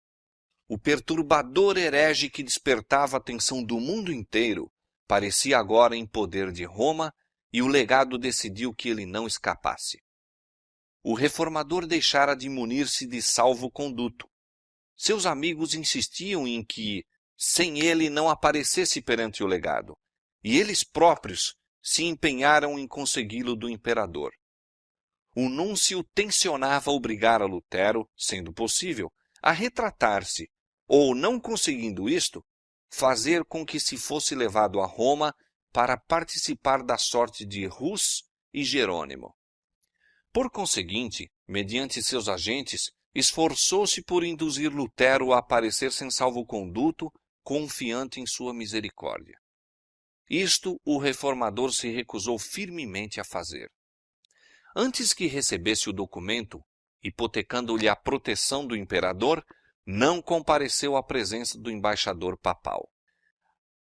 O perturbador herege que despertava a atenção do mundo inteiro parecia agora em poder de Roma, e o legado decidiu que ele não escapasse. O reformador deixara de munir-se de salvo-conduto. Seus amigos insistiam em que, sem ele, não aparecesse perante o legado, e eles próprios se empenharam em consegui-lo do imperador. O núncio tensionava obrigar a Lutero, sendo possível, a retratar-se, ou, não conseguindo isto, fazer com que se fosse levado a Roma para participar da sorte de Hus e Jerônimo. Por conseguinte, mediante seus agentes, esforçou-se por induzir Lutero a aparecer sem salvo-conduto, confiante em sua misericórdia. Isto o reformador se recusou firmemente a fazer. Antes que recebesse o documento, hipotecando-lhe a proteção do imperador, não compareceu à presença do embaixador papal.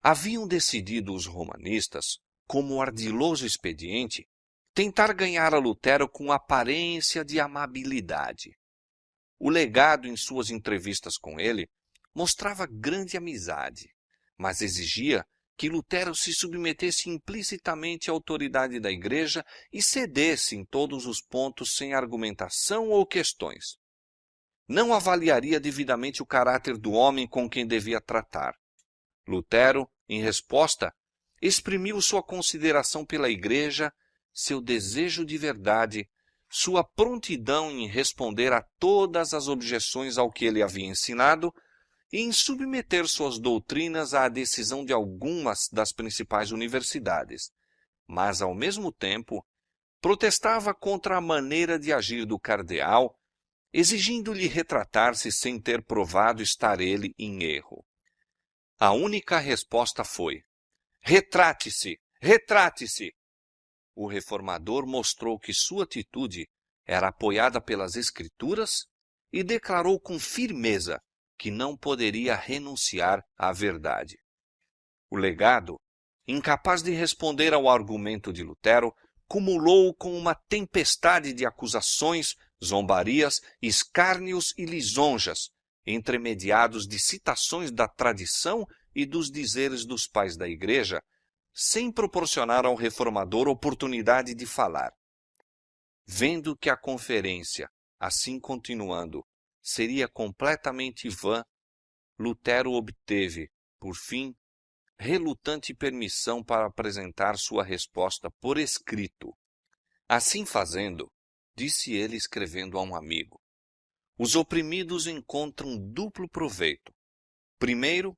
Haviam decidido os romanistas, como ardiloso expediente, tentar ganhar a Lutero com aparência de amabilidade. O legado, em suas entrevistas com ele, mostrava grande amizade, mas exigia que Lutero se submetesse implicitamente à autoridade da Igreja e cedesse em todos os pontos sem argumentação ou questões. Não avaliaria devidamente o caráter do homem com quem devia tratar. Lutero, em resposta, exprimiu sua consideração pela Igreja, seu desejo de verdade, sua prontidão em responder a todas as objeções ao que ele havia ensinado e em submeter suas doutrinas à decisão de algumas das principais universidades, mas, ao mesmo tempo, protestava contra a maneira de agir do cardeal, exigindo-lhe retratar-se sem ter provado estar ele em erro. A única resposta foi: retrate-se, retrate-se! O reformador mostrou que sua atitude era apoiada pelas Escrituras e declarou com firmeza que não poderia renunciar à verdade. O legado, incapaz de responder ao argumento de Lutero, cumulou com uma tempestade de acusações, zombarias, escárnios e lisonjas, entremediados de citações da tradição e dos dizeres dos pais da Igreja, sem proporcionar ao reformador oportunidade de falar. Vendo que a conferência, assim continuando, seria completamente vã, Lutero obteve, por fim, relutante permissão para apresentar sua resposta por escrito. Assim fazendo, disse ele escrevendo a um amigo: os oprimidos encontram duplo proveito. Primeiro,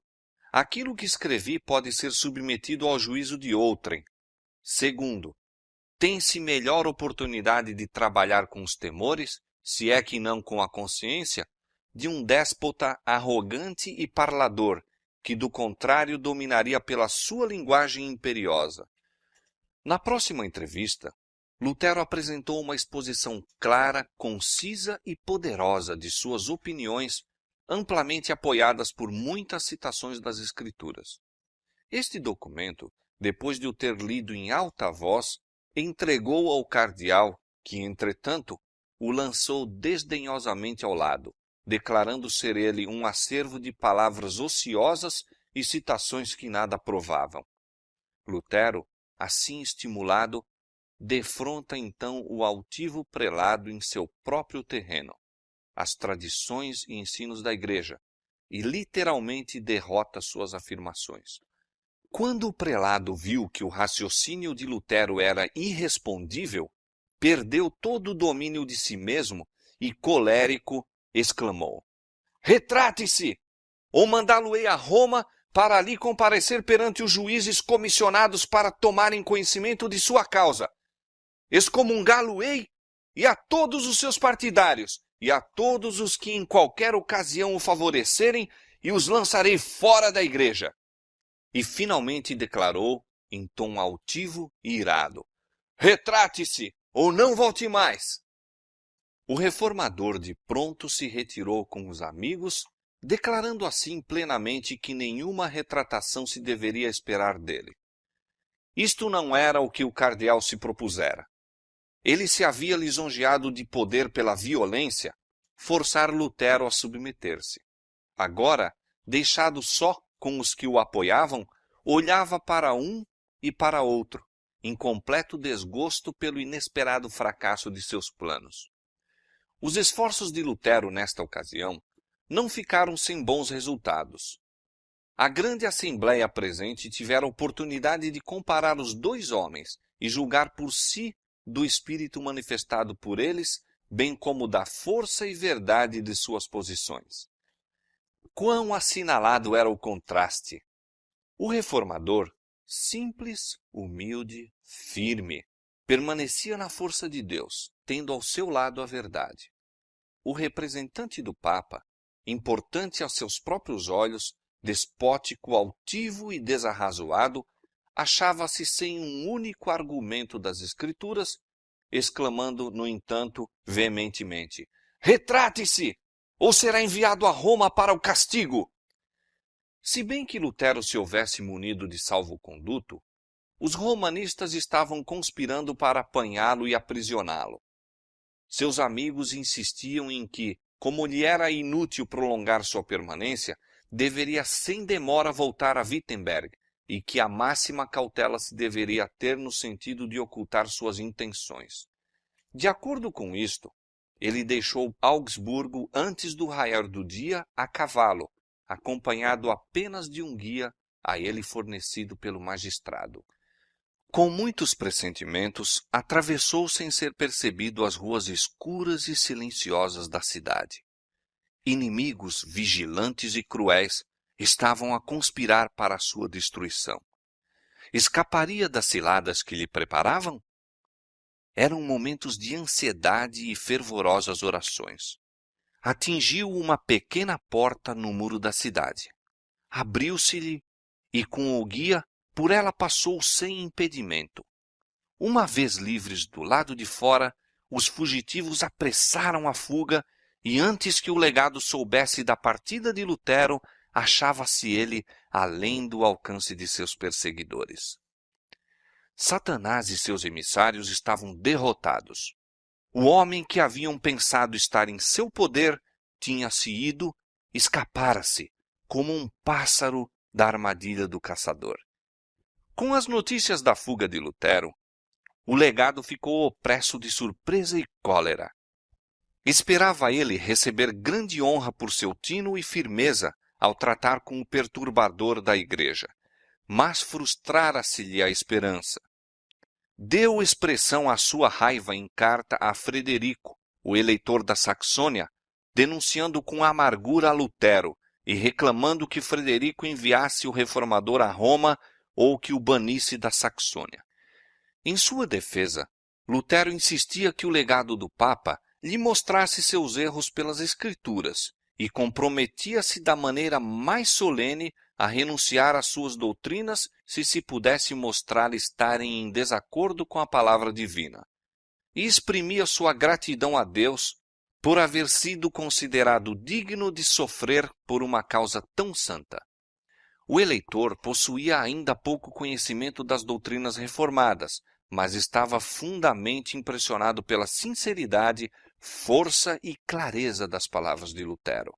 aquilo que escrevi pode ser submetido ao juízo de outrem. Segundo, tem-se melhor oportunidade de trabalhar com os temores, se é que não com a consciência, de um déspota arrogante e parlador, que do contrário dominaria pela sua linguagem imperiosa. Na próxima entrevista, Lutero apresentou uma exposição clara, concisa e poderosa de suas opiniões, amplamente apoiadas por muitas citações das Escrituras. Este documento, depois de o ter lido em alta voz, entregou ao cardeal, que, entretanto, o lançou desdenhosamente ao lado, declarando ser ele um acervo de palavras ociosas e citações que nada provavam. Lutero, assim estimulado, defronta então o altivo prelado em seu próprio terreno, as tradições e ensinos da Igreja, e literalmente derrota suas afirmações. Quando o prelado viu que o raciocínio de Lutero era irrespondível, perdeu todo o domínio de si mesmo e, colérico, exclamou: retrate-se, ou mandá-lo-ei a Roma para ali comparecer perante os juízes comissionados para tomarem conhecimento de sua causa. Excomungá-lo-ei e a todos os seus partidários, e a todos os que em qualquer ocasião o favorecerem, e os lançarei fora da igreja. E finalmente declarou, em tom altivo e irado: retrate-se, ou não volte mais. O reformador de pronto se retirou com os amigos, declarando assim plenamente que nenhuma retratação se deveria esperar dele. Isto não era o que o cardeal se propusera. Ele se havia lisonjeado de poder pela violência forçar Lutero a submeter-se. Agora, deixado só com os que o apoiavam, olhava para um e para outro, em completo desgosto pelo inesperado fracasso de seus planos. Os esforços de Lutero nesta ocasião não ficaram sem bons resultados. A grande assembleia presente tivera a oportunidade de comparar os dois homens e julgar por si do espírito manifestado por eles, bem como da força e verdade de suas posições. Quão assinalado era o contraste! O reformador, simples, humilde, firme, permanecia na força de Deus, tendo ao seu lado a verdade. O representante do Papa, importante aos seus próprios olhos, despótico, altivo e desarrazoado, achava-se sem um único argumento das Escrituras, exclamando, no entanto, veementemente: retrate-se, ou será enviado a Roma para o castigo. Se bem que Lutero se houvesse munido de salvo-conduto, os romanistas estavam conspirando para apanhá-lo e aprisioná-lo. Seus amigos insistiam em que, como lhe era inútil prolongar sua permanência, deveria sem demora voltar a Wittenberg, e que a máxima cautela se deveria ter no sentido de ocultar suas intenções. De acordo com isto, ele deixou Augsburgo antes do raiar do dia a cavalo, acompanhado apenas de um guia a ele fornecido pelo magistrado. Com muitos pressentimentos, atravessou sem ser percebido as ruas escuras e silenciosas da cidade. Inimigos vigilantes e cruéis estavam a conspirar para a sua destruição. Escaparia das ciladas que lhe preparavam? Eram momentos de ansiedade e fervorosas orações. Atingiu uma pequena porta no muro da cidade. Abriu-se-lhe e, com o guia, por ela passou sem impedimento. Uma vez livres do lado de fora, os fugitivos apressaram a fuga e, antes que o legado soubesse da partida de Lutero, achava-se ele além do alcance de seus perseguidores. Satanás e seus emissários estavam derrotados. O homem que haviam pensado estar em seu poder tinha-se ido, escapara-se, como um pássaro da armadilha do caçador. Com as notícias da fuga de Lutero, o legado ficou opresso de surpresa e cólera. Esperava ele receber grande honra por seu tino e firmeza ao tratar com o perturbador da igreja, mas frustrara-se-lhe a esperança. Deu expressão à sua raiva em carta a Frederico, o eleitor da Saxônia, denunciando com amargura a Lutero e reclamando que Frederico enviasse o reformador a Roma ou que o banisse da Saxônia. Em sua defesa, Lutero insistia que o legado do Papa lhe mostrasse seus erros pelas Escrituras e comprometia-se da maneira mais solene a renunciar às suas doutrinas se pudesse mostrar estarem em desacordo com a palavra divina. E exprimia sua gratidão a Deus por haver sido considerado digno de sofrer por uma causa tão santa. O eleitor possuía ainda pouco conhecimento das doutrinas reformadas, mas estava fundamente impressionado pela sinceridade, força e clareza das palavras de Lutero.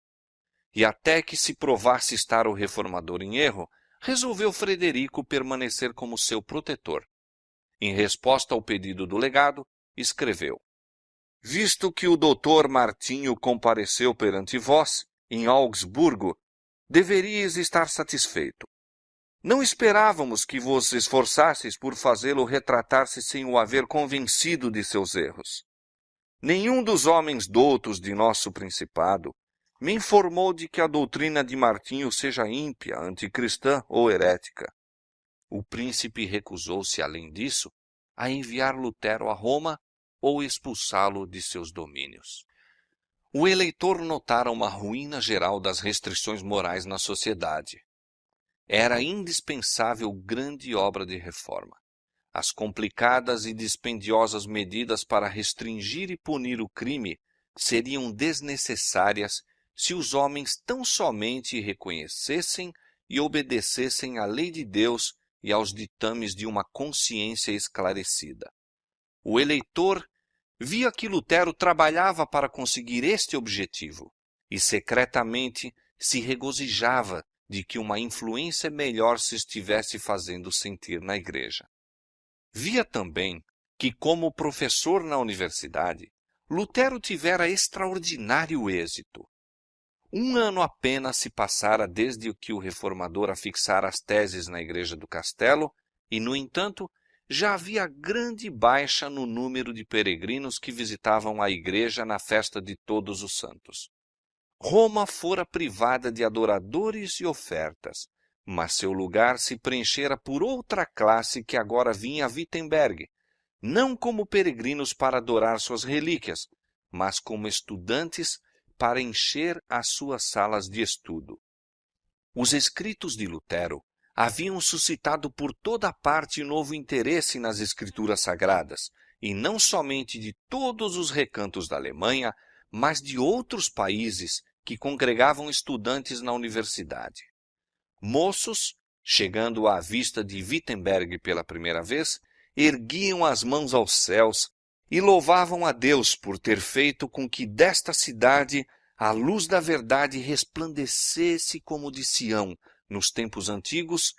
E até que se provasse estar o reformador em erro, resolveu Frederico permanecer como seu protetor. Em resposta ao pedido do legado, escreveu: Visto que o doutor Martinho compareceu perante vós, em Augsburgo, deveríeis estar satisfeito. Não esperávamos que vos esforçasseis por fazê-lo retratar-se sem o haver convencido de seus erros. Nenhum dos homens doutos de nosso principado me informou de que a doutrina de Martinho seja ímpia, anticristã ou herética. O príncipe recusou-se, além disso, a enviar Lutero a Roma ou expulsá-lo de seus domínios. O eleitor notara uma ruína geral das restrições morais na sociedade. Era indispensável grande obra de reforma. As complicadas e dispendiosas medidas para restringir e punir o crime seriam desnecessárias se os homens tão somente reconhecessem e obedecessem à lei de Deus e aos ditames de uma consciência esclarecida. O eleitor via que Lutero trabalhava para conseguir este objetivo e secretamente se regozijava de que uma influência melhor se estivesse fazendo sentir na igreja. Via também que, como professor na universidade, Lutero tivera extraordinário êxito. 1 ano apenas se passara desde que o reformador afixara as teses na igreja do castelo e, no entanto, já havia grande baixa no número de peregrinos que visitavam a igreja na festa de Todos os Santos. Roma fora privada de adoradores e ofertas, mas seu lugar se preenchera por outra classe que agora vinha a Wittenberg, não como peregrinos para adorar suas relíquias, mas como estudantes para encher as suas salas de estudo. Os escritos de Lutero haviam suscitado por toda parte novo interesse nas escrituras sagradas, e não somente de todos os recantos da Alemanha, mas de outros países que congregavam estudantes na universidade. Moços, chegando à vista de Wittenberg pela primeira vez, erguiam as mãos aos céus e louvavam a Deus por ter feito com que desta cidade a luz da verdade resplandecesse como de Sião nos tempos antigos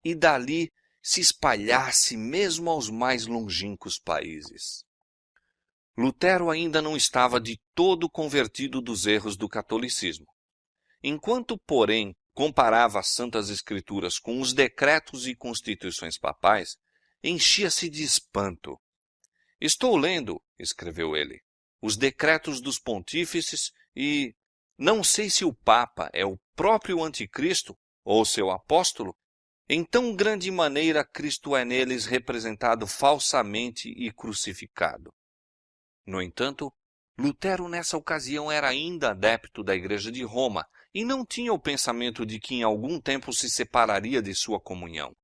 e dali se espalhasse mesmo aos mais longínquos países. Lutero ainda não estava de todo convertido dos erros do catolicismo. Enquanto, porém, comparava as Santas Escrituras com os decretos e constituições papais, enchia-se de espanto. Estou lendo, escreveu ele, os decretos dos pontífices e não sei se o Papa é o próprio Anticristo ou seu apóstolo. Em tão grande maneira Cristo é neles representado falsamente e crucificado. No entanto, Lutero nessa ocasião era ainda adepto da Igreja de Roma e não tinha o pensamento de que em algum tempo se separaria de sua comunhão.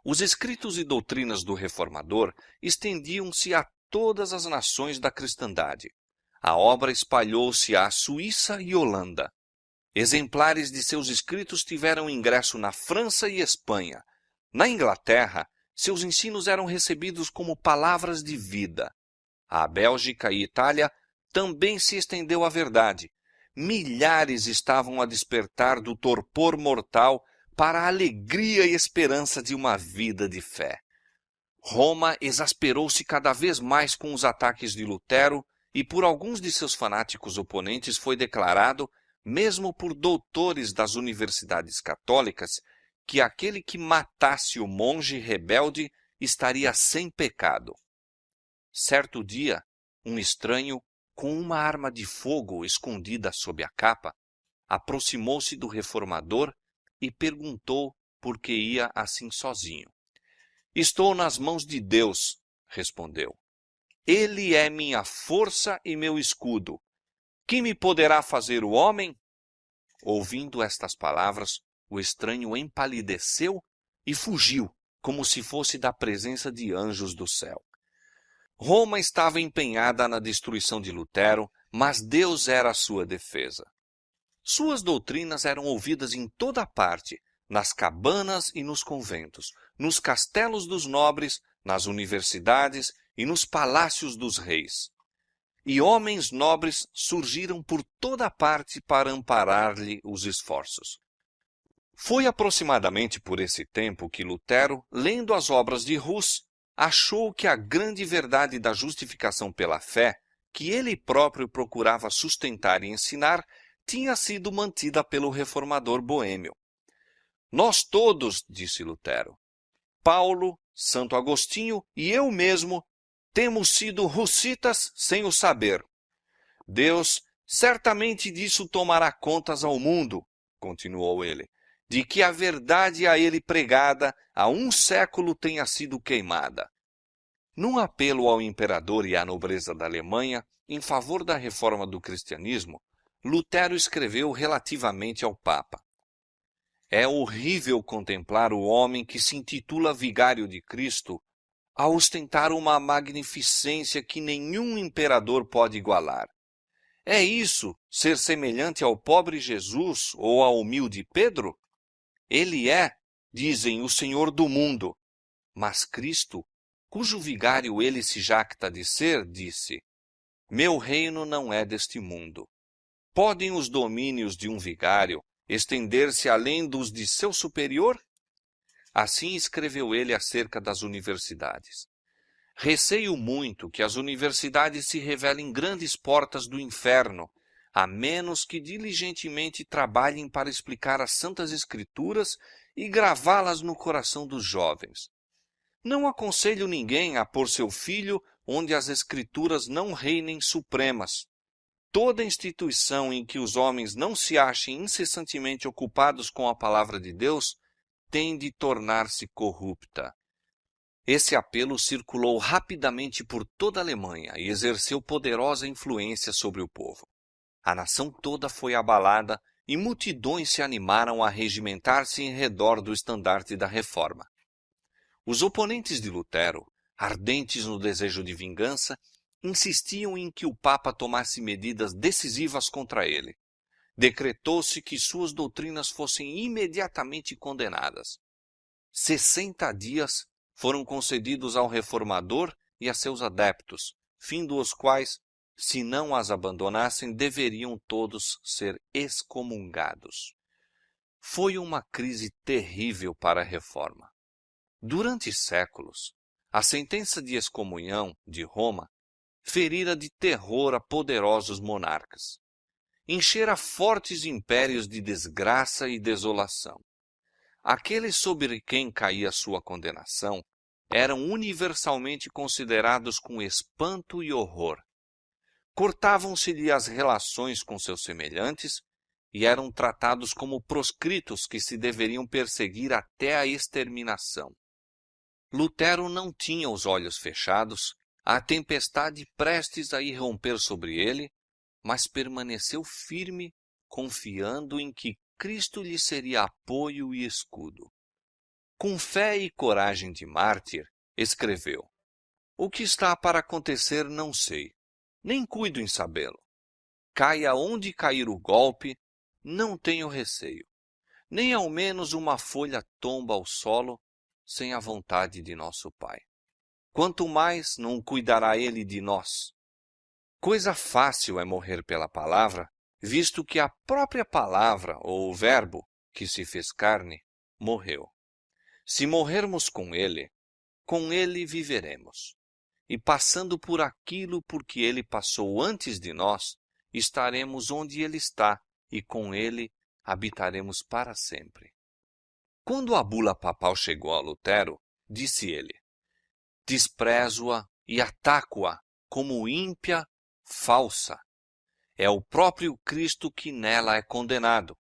Os escritos e doutrinas do reformador estendiam-se a todas as nações da cristandade. A obra espalhou-se à Suíça e Holanda. Exemplares de seus escritos tiveram ingresso na França e Espanha. Na Inglaterra, seus ensinos eram recebidos como palavras de vida. À Bélgica e Itália também se estendeu a verdade. Milhares estavam a despertar do torpor mortal para a alegria e esperança de uma vida de fé. Roma exasperou-se cada vez mais com os ataques de Lutero e por alguns de seus fanáticos oponentes foi declarado, mesmo por doutores das universidades católicas, que aquele que matasse o monge rebelde estaria sem pecado. Certo dia, um estranho, com uma arma de fogo escondida sob a capa, aproximou-se do reformador e perguntou por que ia assim sozinho. "Estou nas mãos de Deus", respondeu. "Ele é minha força e meu escudo. Que me poderá fazer o homem?" Ouvindo estas palavras, o estranho empalideceu e fugiu, como se fosse da presença de anjos do céu. Roma estava empenhada na destruição de Lutero, mas Deus era a sua defesa. Suas doutrinas eram ouvidas em toda parte, nas cabanas e nos conventos, nos castelos dos nobres, nas universidades e nos palácios dos reis. E homens nobres surgiram por toda parte para amparar-lhe os esforços. Foi aproximadamente por esse tempo que Lutero, lendo as obras de Hus, achou que a grande verdade da justificação pela fé, que ele próprio procurava sustentar e ensinar, tinha sido mantida pelo reformador boêmio. "Nós todos", disse Lutero, "Paulo, Santo Agostinho e eu mesmo, temos sido hussitas sem o saber. Deus certamente disso tomará contas ao mundo", continuou ele, "de que a verdade a ele pregada há um século tenha sido queimada." Num apelo ao imperador e à nobreza da Alemanha em favor da reforma do cristianismo, Lutero escreveu relativamente ao Papa: "É horrível contemplar o homem que se intitula vigário de Cristo a ostentar uma magnificência que nenhum imperador pode igualar. É isso ser semelhante ao pobre Jesus ou ao humilde Pedro? Ele é, dizem, o Senhor do mundo. Mas Cristo, cujo vigário ele se jacta de ser, disse: meu reino não é deste mundo. Podem os domínios de um vigário estender-se além dos de seu superior? Assim escreveu ele acerca das universidades. Receio muito que as universidades se revelem grandes portas do inferno, a menos que diligentemente trabalhem para explicar as Santas Escrituras e gravá-las no coração dos jovens. Não aconselho ninguém a pôr seu filho onde as Escrituras não reinem supremas. Toda instituição em que os homens não se achem incessantemente ocupados com a palavra de Deus tem de tornar-se corrupta. Esse apelo circulou rapidamente por toda a Alemanha e exerceu poderosa influência sobre o povo. A nação toda foi abalada e multidões se animaram a regimentar-se em redor do estandarte da reforma. Os oponentes de Lutero, ardentes no desejo de vingança, insistiam em que o Papa tomasse medidas decisivas contra ele. Decretou-se que suas doutrinas fossem imediatamente condenadas. 60 dias foram concedidos ao reformador e a seus adeptos, findo os quais, se não as abandonassem, deveriam todos ser excomungados. Foi uma crise terrível para a reforma. Durante séculos, a sentença de excomunhão de Roma ferira de terror a poderosos monarcas. Enchera fortes impérios de desgraça e desolação. Aqueles sobre quem caía sua condenação eram universalmente considerados com espanto e horror. Cortavam-se-lhe as relações com seus semelhantes e eram tratados como proscritos que se deveriam perseguir até a exterminação. Lutero não tinha os olhos fechados, a tempestade prestes a irromper sobre ele, mas permaneceu firme, confiando em que Cristo lhe seria apoio e escudo. Com fé e coragem de mártir, escreveu: o que está para acontecer não sei, nem cuido em sabê-lo. Caia onde cair o golpe, não tenho receio, nem ao menos uma folha tomba ao solo, sem a vontade de nosso Pai. Quanto mais não cuidará ele de nós. Coisa fácil é morrer pela palavra, visto que a própria palavra, ou o verbo, que se fez carne, morreu. Se morrermos com ele viveremos. e passando por aquilo por que ele passou antes de nós, estaremos onde ele está e com ele habitaremos para sempre. Quando a bula papal chegou a Lutero, disse ele: desprezo-a e ataco-a como ímpia, falsa. É o próprio Cristo que nela é condenado.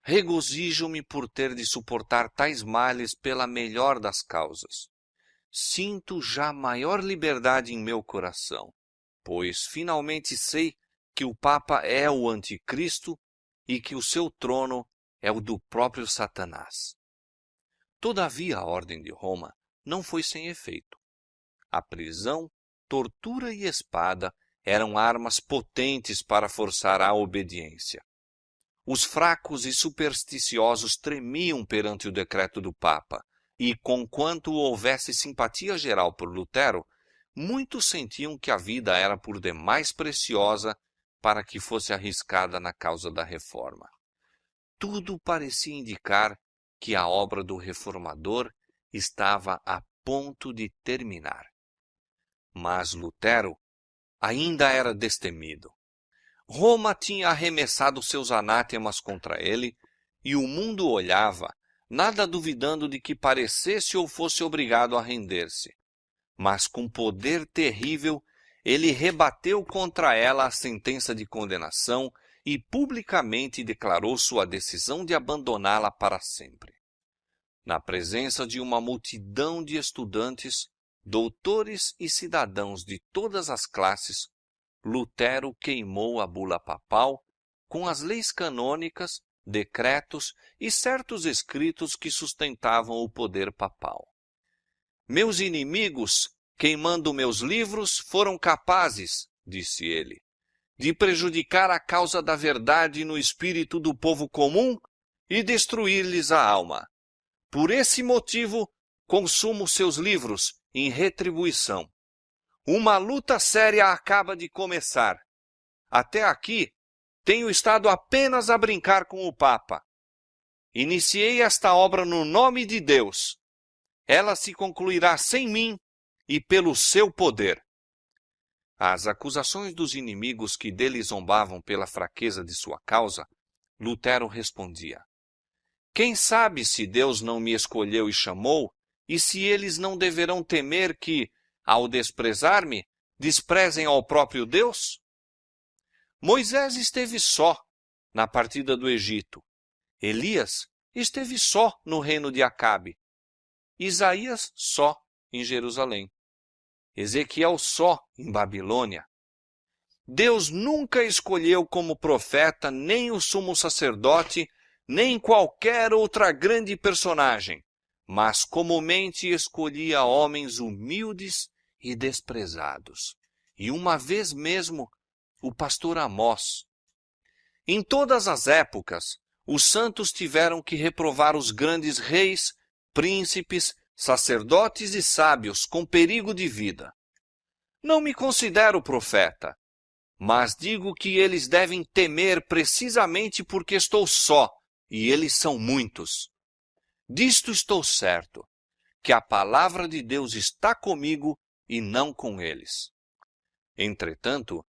Regozijo-me por ter de suportar tais males pela melhor das causas. Sinto já maior liberdade em meu coração, pois finalmente sei que o Papa é o anticristo e que o seu trono é o do próprio Satanás. Todavia, a Ordem de Roma não foi sem efeito. A prisão, tortura e espada eram armas potentes para forçar a obediência. Os fracos e supersticiosos tremiam perante o decreto do Papa, e, conquanto houvesse simpatia geral por Lutero, muitos sentiam que a vida era por demais preciosa para que fosse arriscada na causa da reforma. Tudo parecia indicar que a obra do reformador estava a ponto de terminar. Mas Lutero ainda era destemido. Roma tinha arremessado seus anátemas contra ele, e o mundo olhava, nada duvidando de que parecesse ou fosse obrigado a render-se. Mas com poder terrível, ele rebateu contra ela a sentença de condenação e publicamente declarou sua decisão de abandoná-la para sempre. Na presença de uma multidão de estudantes, doutores e cidadãos de todas as classes, Lutero queimou a bula papal com as leis canônicas, decretos e certos escritos que sustentavam o poder papal. Meus inimigos, queimando meus livros, foram capazes, disse ele, de prejudicar a causa da verdade no espírito do povo comum e destruir-lhes a alma. Por esse motivo, consumo seus livros em retribuição. Uma luta séria acaba de começar. Até aqui, tenho estado apenas a brincar com o Papa. Iniciei esta obra no nome de Deus. Ela se concluirá sem mim e pelo seu poder. Às acusações dos inimigos que dele zombavam pela fraqueza de sua causa, Lutero respondia: quem sabe se Deus não me escolheu e chamou, e se eles não deverão temer que, ao desprezar-me, desprezem ao próprio Deus? Moisés esteve só na partida do Egito. Elias esteve só no reino de Acabe. Isaías só em Jerusalém. Ezequiel só em Babilônia. Deus nunca escolheu como profeta nem o sumo sacerdote, nem qualquer outra grande personagem, mas comumente escolhia homens humildes e desprezados. E uma vez mesmo, o pastor Amós. Em todas as épocas, os santos tiveram que reprovar os grandes reis, príncipes, sacerdotes e sábios com perigo de vida. Não me considero profeta, mas digo que eles devem temer precisamente porque estou só, e eles são muitos. Disto estou certo, que a palavra de Deus está comigo e não com eles. Entretanto,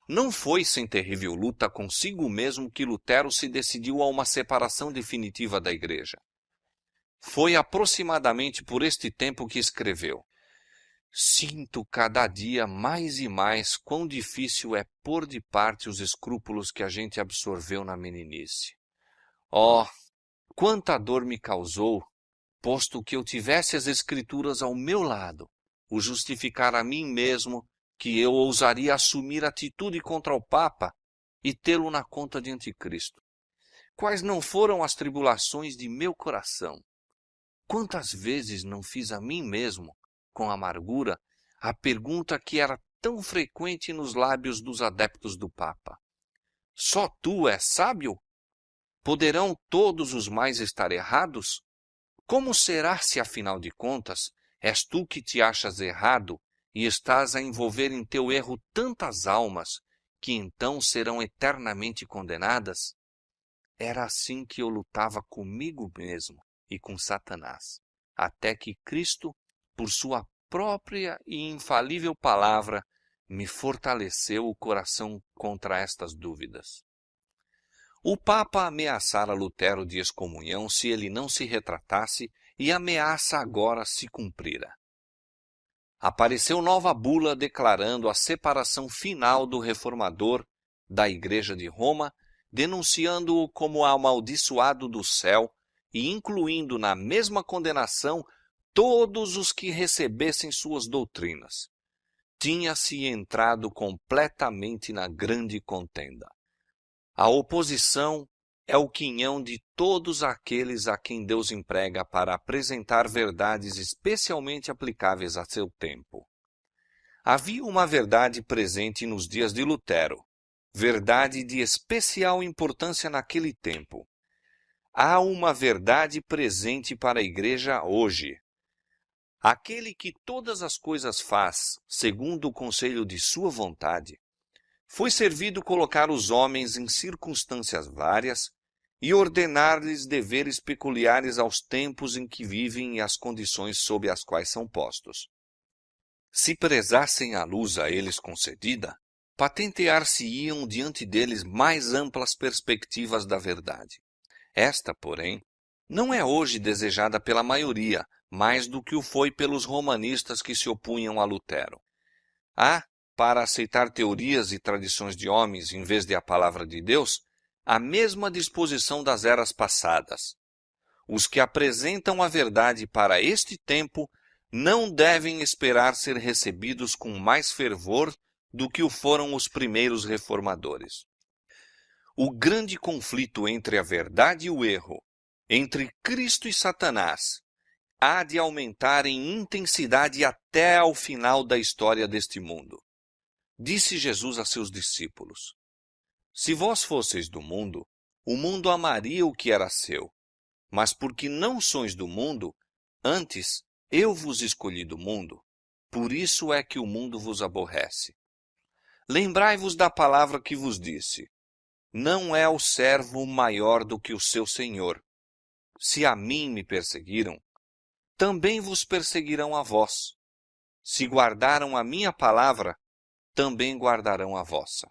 não foi sem terrível luta consigo mesmo que Lutero se decidiu a uma separação definitiva da Igreja. Foi aproximadamente por este tempo que escreveu: sinto cada dia mais e mais quão difícil é pôr de parte os escrúpulos que a gente absorveu na meninice. Oh, quanta dor me causou, posto que eu tivesse as Escrituras ao meu lado, o justificar a mim mesmo que eu ousaria assumir atitude contra o Papa e tê-lo na conta de anticristo. Quais não foram as tribulações de meu coração? Quantas vezes não fiz a mim mesmo, com amargura, a pergunta que era tão frequente nos lábios dos adeptos do Papa: só tu és sábio? Poderão todos os mais estar errados? Como será se, afinal de contas, és tu que te achas errado e estás a envolver em teu erro tantas almas que então serão eternamente condenadas? Era assim que eu lutava comigo mesmo e com Satanás, até que Cristo, por sua própria e infalível palavra me fortaleceu o coração contra estas dúvidas. O Papa ameaçara Lutero de excomunhão se ele não se retratasse, e a ameaça agora se cumprira. Apareceu nova bula declarando a separação final do reformador da Igreja de Roma, denunciando-o como amaldiçoado do céu e incluindo na mesma condenação todos os que recebessem suas doutrinas. Tinha-se entrado completamente na grande contenda. A oposição é o quinhão de todos aqueles a quem Deus emprega para apresentar verdades especialmente aplicáveis a seu tempo. Havia uma verdade presente nos dias de Lutero, verdade de especial importância naquele tempo. Há uma verdade presente para a Igreja hoje. Aquele que todas as coisas faz, segundo o conselho de sua vontade, foi servido colocar os homens em circunstâncias várias e ordenar-lhes deveres peculiares aos tempos em que vivem e às condições sob as quais são postos. Se prezassem a luz a eles concedida, patentear-se-iam diante deles mais amplas perspectivas da verdade. Esta, porém, não é hoje desejada pela maioria, mais do que o foi pelos romanistas que se opunham a Lutero. Há, para aceitar teorias e tradições de homens em vez de a palavra de Deus, a mesma disposição das eras passadas. Os que apresentam a verdade para este tempo não devem esperar ser recebidos com mais fervor do que o foram os primeiros reformadores. O grande conflito entre a verdade e o erro, entre Cristo e Satanás, há de aumentar em intensidade até ao final da história deste mundo. Disse Jesus a seus discípulos: Se vós fosseis do mundo, o mundo amaria o que era seu. Mas porque não sois do mundo, antes eu vos escolhi do mundo, por isso é que o mundo vos aborrece. Lembrai-vos da palavra que vos disse: Não é o servo maior do que o seu senhor. Se a mim me perseguiram, também vos perseguirão a vós. Se guardaram a minha palavra, também guardarão a vossa.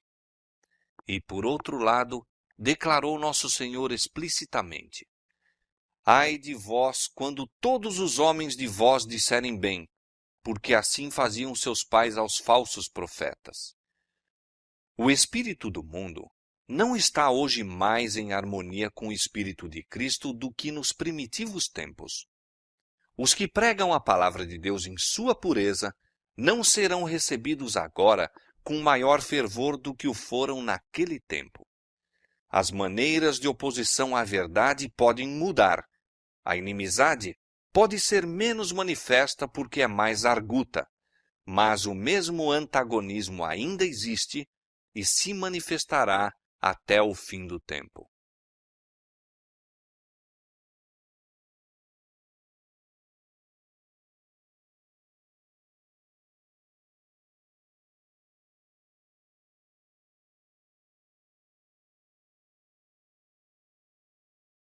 E, por outro lado, declarou nosso Senhor explicitamente: Ai de vós, quando todos os homens de vós disserem bem, porque assim faziam seus pais aos falsos profetas. O espírito do mundo não está hoje mais em harmonia com o espírito de Cristo do que nos primitivos tempos. Os que pregam a palavra de Deus em sua pureza não serão recebidos agora com maior fervor do que o foram naquele tempo. As maneiras de oposição à verdade podem mudar. A inimizade pode ser menos manifesta porque é mais arguta, mas o mesmo antagonismo ainda existe e se manifestará até o fim do tempo.